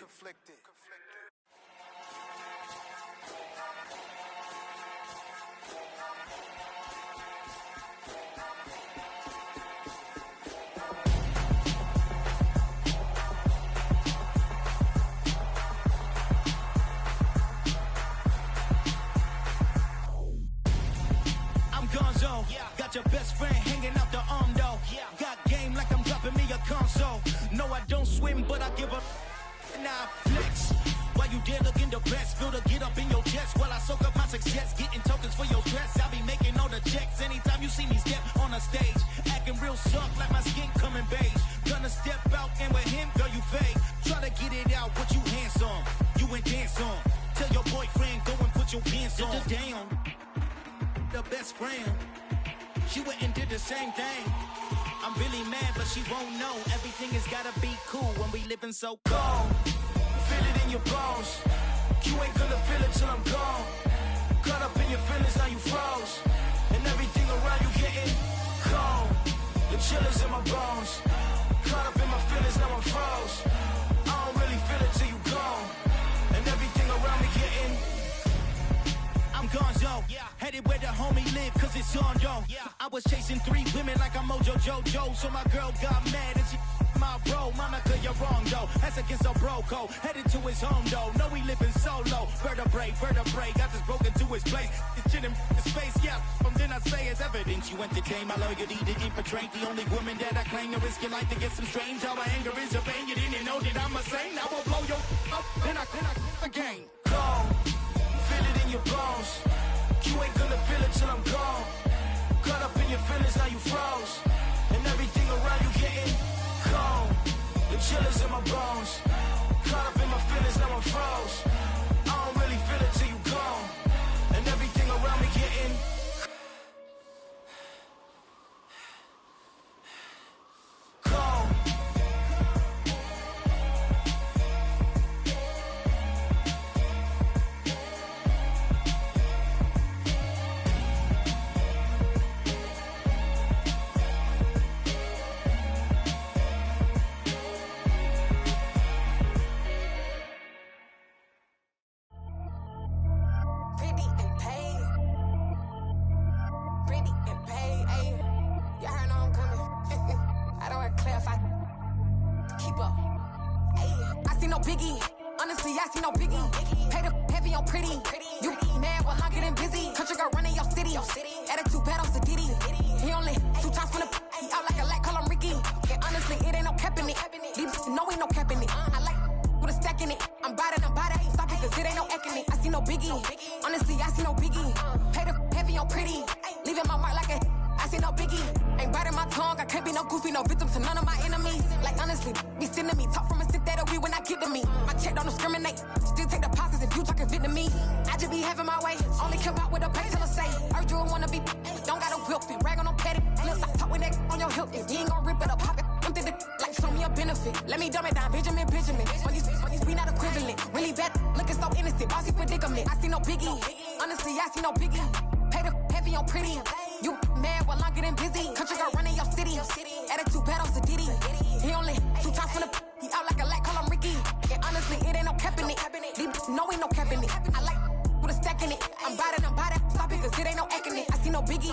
Speaker 7: Got your best friend hanging out the arm though. Got game like I'm dropping me a console. No, I don't swim, but I give a now flex. While you there looking the best, feel the get up in your chest while I soak up my success, getting tokens for your stress. I be making all the checks anytime you see me step on a stage, acting real soft like my skin coming beige. Gonna step out and with him, girl, you fake. Try to get it out, but you handsome, you ain't dance on. Tell your boyfriend go and put your pants on. Damn, the best friend. She went and did the same thing. I'm really mad, but she won't know. Everything has gotta be cool when we living so cold. Feel it in your bones. You ain't gonna feel it till I'm gone. Caught up in your feelings, now you froze. And everything around you getting cold. The chillers in my bones. Caught up in my feelings, now I'm froze. I don't really feel it till you gone. And everything around me getting I'm gonzo, headed where the homie live, cause it's on, yo. I was chasing 3 women like I'm Mojo Jojo, so my girl got mad and she my bro. Monica, you're wrong, though. That's against a bro code. Headed to his home, though. No, he living solo. Vertebrae, got this broken to his place. It's shit in his face, yeah. From then I say it's evidence you entertain my loyalty to infiltrate. The only woman that I claim to risk your life to get some strange. How my anger is a pain. You didn't know that I'm a saint. I will blow your up, then I again. Cold. Feel it in your bones. You ain't gonna feel it till I'm gone. Caught up in your feelings, now you froze. And everything around you getting cold. The chillers in my bones. Caught up in my feelings, now I'm froze. I don't really feel it till you gone. And everything around me getting cold.
Speaker 10: if I keep up. I see no biggie. Honestly, I see no biggie. Pay the heavy on pretty. You mad, well, I'm getting busy. Country girl running your city. Attitude bad on Diddy. He only 2 times from the he out like a light, call him Ricky. And honestly, it ain't no cap in it. These no ain't no cap in it. I like with a stack in it. I'm bad. Stop it, cause it ain't no eck in it. I see no biggie. Honestly, I see no biggie. Pay the heavy on pretty. Leaving my mark like a I see no biggie. Ain't biting my tongue. I can't be no goofy, no victim to none of my enemies. Like honestly, be sending me talk from a sit that we when I get to me. My check don't discriminate. Still take deposits if you talking Vietnamese. I just be having my way. Only come out with a pay till I say. Urge you wanna be. Don't gotta whip it. Rag on no petty. Flips. I talk with that on your hip. You ain't gon' rip it up. Pop it. Empty the like show me a benefit. Let me dumb it down. Benjamin. When we not equivalent. Really bad. Looking so innocent. Bossy predicament. I see no biggie. Honestly, I see no biggie. Pay the heavy on pretty. You mad while I'm getting busy. Country girl running your city. Attitude bad on Diddy. He only 2 times from the he out like a light, call him Ricky. And honestly, it ain't no cap in it. These no ain't no cap in it. I like with a stack in it. I'm bad. Stop it, cause it ain't no eck in it. I see no biggie.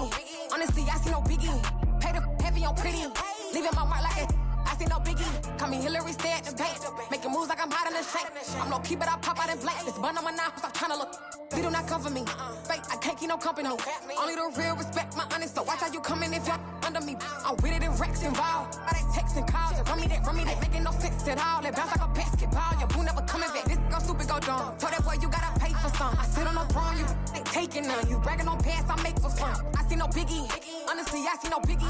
Speaker 10: Honestly, I see no biggie. Pay the heavy on pretty. Leaving my mark like a I see no biggie. Call me Hillary, stay at the bank. Making moves like I'm hiding the shank. I'm low key, but I pop out in blank. This bun on my knife, stop trying to look. You do not come for me. Fake, I can't keep no company. Only the real respect my honest. So watch how you coming if you're under me. I'm with it and Rex involved. All they texts and calls. Run me that making no sense at all. They bounce like a basketball. Your boo never coming back. This go stupid, go dumb. Told that boy you gotta pay for some. I sit on the throne, you ain't taking none. You bragging on past, I make for fun. I see no biggie. Honestly, I see no biggie.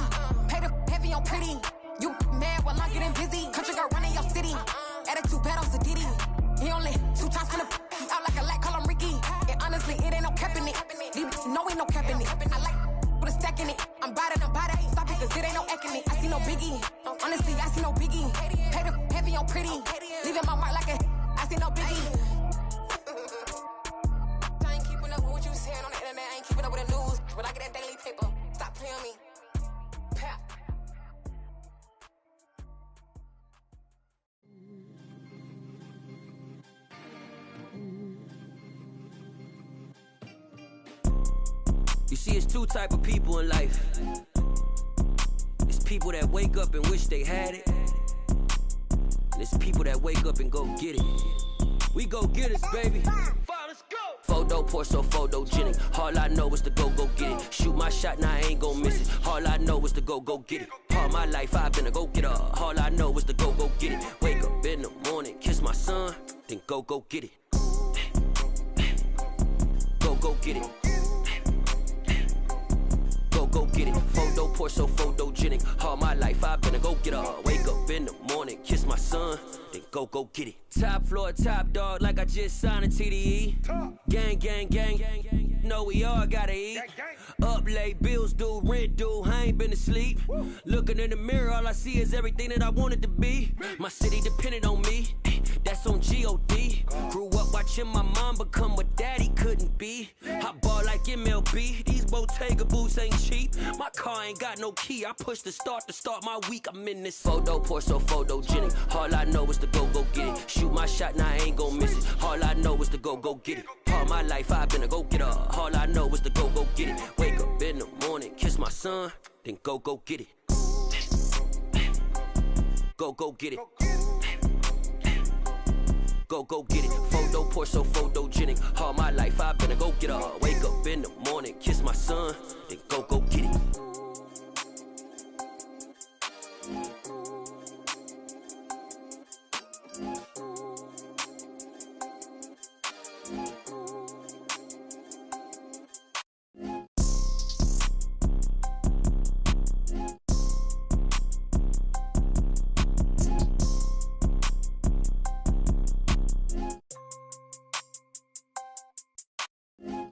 Speaker 10: Pay the heavy on pretty. You mad while I'm getting busy. Country girl running your city. Attitude bad on Diddy. He only 2 times from the he out like a light, call him Ricky. And honestly, it ain't no cap in it. These no ain't no cap in it. I like with a stack in it. I'm bad. Stop it, cause it ain't no eck in it. I see no biggie. Honestly, I see no biggie. Pay the heavy on pretty. Leaving my mark like a I see no biggie. I ain't keeping up with what you saying on the internet. I ain't keeping up with the news. When I get that daily paper, stop playing me. Pap.
Speaker 11: You see, it's 2 type of people in life. It's people that wake up and wish they had it. And it's people that wake up and go get it. We go get it, baby. Let's go. Photo pour so photogenic. All I know is to go get it. Shoot my shot, now I ain't gon' miss it. All I know is to go get it. All my life I've been a go getter. All I know is to go get it. Wake up in the morning, kiss my son, then go get it. Go get it. Go get it. Photo pour so photogenic. All my life I've been a go getter. Wake up in the morning, kiss my son, then go get it. Top floor, top dog, like I just signed a TDE. Gang. Know we all gotta eat. Up late, bills due, rent due. I ain't been asleep. Looking in the mirror, all I see is everything that I wanted to be. My city depended on me. That's on G.O.D. Grew up watching my mom become what daddy couldn't be. I ball like MLB. These Bottega boots ain't cheap. My car ain't got no key. I push the start to start my week. I'm in this photo pour so photogenic. All I know is to go get it. Shoot my shot, now I ain't gon' miss it. All I know is to go get it. All my life I've been a go getter. All I know is to go get it. Wake up in the morning, kiss my son, then go get it. Go get it. Go get it. Photo pour so photogenic. All my life I've been a go getter. Wake up in the morning, kiss my son, then go get it.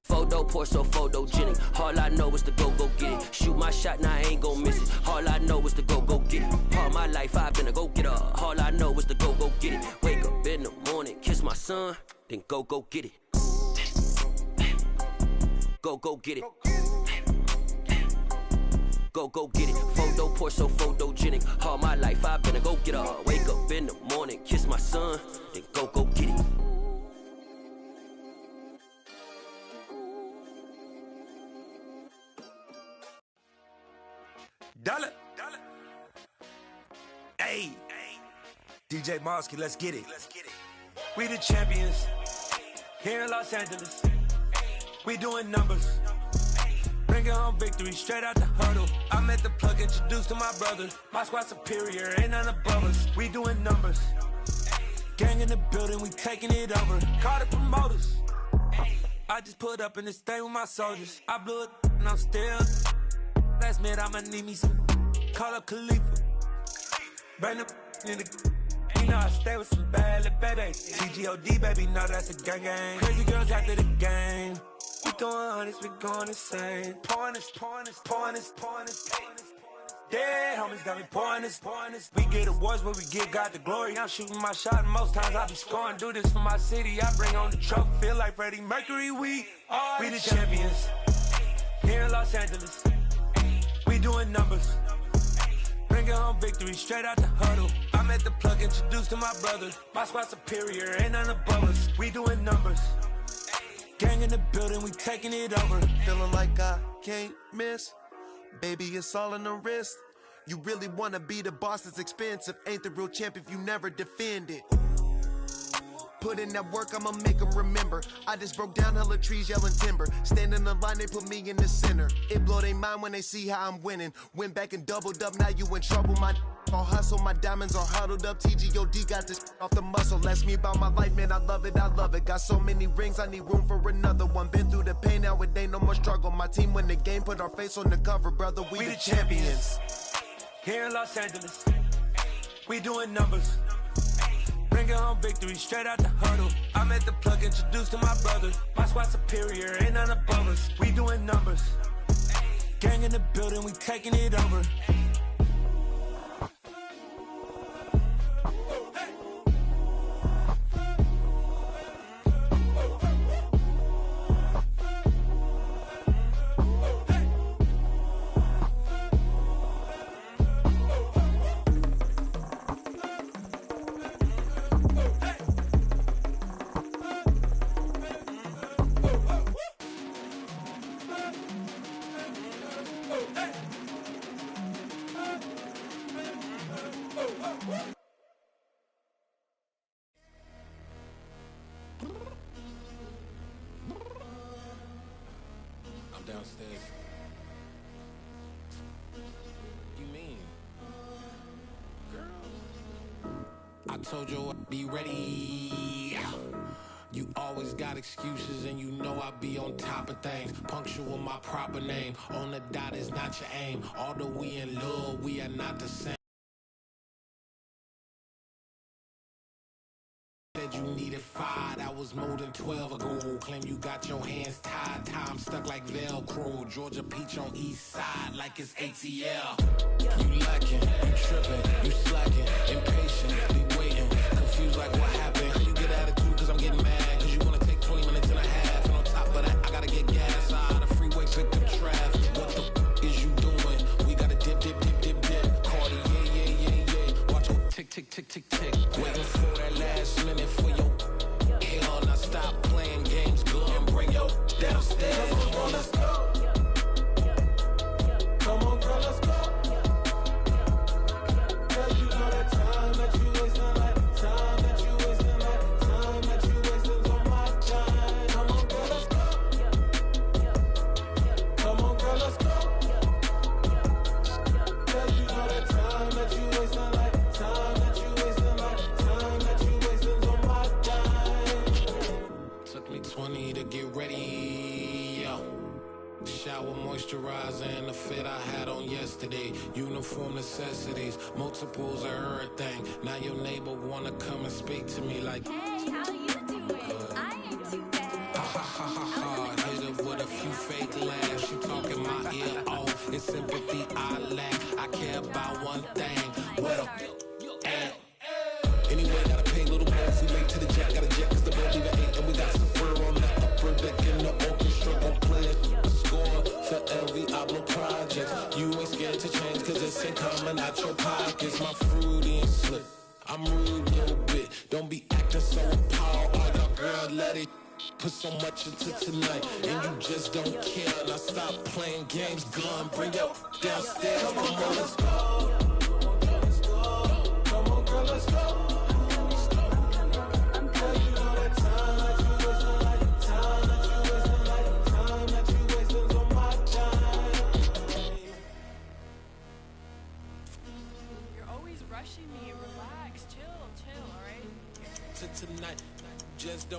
Speaker 11: Photo pour so photogenic. All I know is to go get it. Shoot my shot, now I ain't gon' miss it. All I know is to go get it. All my life I've been a go getter. All I know is to go get it. Wake up in the morning, kiss my son, then go get it. Go get it. Go get it. Photo pour so photogenic. All my life I've been a go getter. Wake up in the morning, kiss my son, then go get it.
Speaker 2: Dale.
Speaker 12: Hey, DJ Mosky, let's get it. We the champions here in Los Angeles. We doing numbers. Bringing home victory straight out the huddle. I'm at the plug, introduced to my brother. My squad superior, ain't none above us. We doing numbers. Gang in the building, we taking it over. Call the promoters. I just put up in this thing with my soldiers. I blew it and I'm still. Last minute I'ma need me some. Call up Khalifa. Bring the in the. You know I stay with some bad little babies. TGOD baby, know that's a gang gang. Crazy girls after the game. We going honest, we going insane. Pouring this. Dead homies got me pouring this. We get awards, but we give God the glory. I'm shooting my shot, and most times I be scoring. Do this for my city, I bring on the trophy. Feel like Freddie Mercury, we the champions. Here in Los Angeles, we doing numbers. Bringing home victory straight out the huddle. I'm at the plug, introduced to my brother. My squad superior, ain't none above us. We doing numbers. Gang in the building, we taking it over.
Speaker 13: Feeling like I can't miss. Baby, it's all in the wrist. You really wanna be the boss, it's expensive. Ain't the real champ if you never defend it. Put in that work, I'ma make them remember. I just broke down hella trees, yelling timber. Stand in the line, they put me in the center. It blow their mind when they see how I'm winning. Went back and doubled up, now you in trouble. My all hustle, my diamonds are huddled up. TGOD got this off the muscle. Ask me about my life, man, I love it. Got so many rings, I need room for another one. Been through the pain, now it ain't no more struggle. My team win the game, put our face on the cover, brother. We the champions.
Speaker 12: Here in Los Angeles, we doing numbers. Bringing home victory straight out the huddle. I'm at the plug, introduced to my brother. My squad superior, ain't none above us. We doing numbers. Gang in the building, we taking it over.
Speaker 14: Downstairs. You mean? Girl, I told you I'd be ready. You always got excuses and you know I be on top of things. Punctual my proper name. On the dot is not your aim. Although we in love, we are not the same. Said you needed 5, that was more than 12 ago. Claim you got your hands tied, time stuck like Velcro. Georgia Peach on east side like it's ATL. You lacking, you tripping, you slacking, impatient, be waiting, confused like what happened. You get attitude cause I'm getting mad, cause you wanna take 20 minutes and a half. And on top of that, I gotta get gas out of the freeway, pick up traffic. What the f is you doing? We gotta dip. Cardi, yeah. Watch your tick. Waiting for that last minute for your hell. Now stop playing games, go and bring your downstairs. Come on, let's go. Come on, girl, let's go. Cause you know that time that you wasting, like time that you wasting, like time that you wasting on my time. Come on, girl, let's go. Come on, girl, let's go. Cause you know that time that you wasting, like time that you wasting, like time that you wasting on my time. Took me 20 to get ready, yo. Shower, moisturizer, and the fit I had on yesterday. Uniform necessities, multiples of everything. Now your neighbor wanna come and speak to me like, hey, how you doing? I ain't too bad. Ha. Hit her with a few fake laughs. She talking my ear off. It's sympathy I lack. I care about one thing. Well, anyway, gotta pay a little more. We late to the jet, got a jet, cause the boat leave at 8. And we got some fur on the upper deck in the orchestra. Gon' play a score for LV Ablo projects. You ain't scared to change, cause it's ain't coming out your pockets. My fruity and slick, I'm rude a little bit. Don't be acting so appalled. Oh, your girl, let it put so much into tonight, and you just don't care. Now stop playing games, gun, bring your downstairs. Come on, let's go.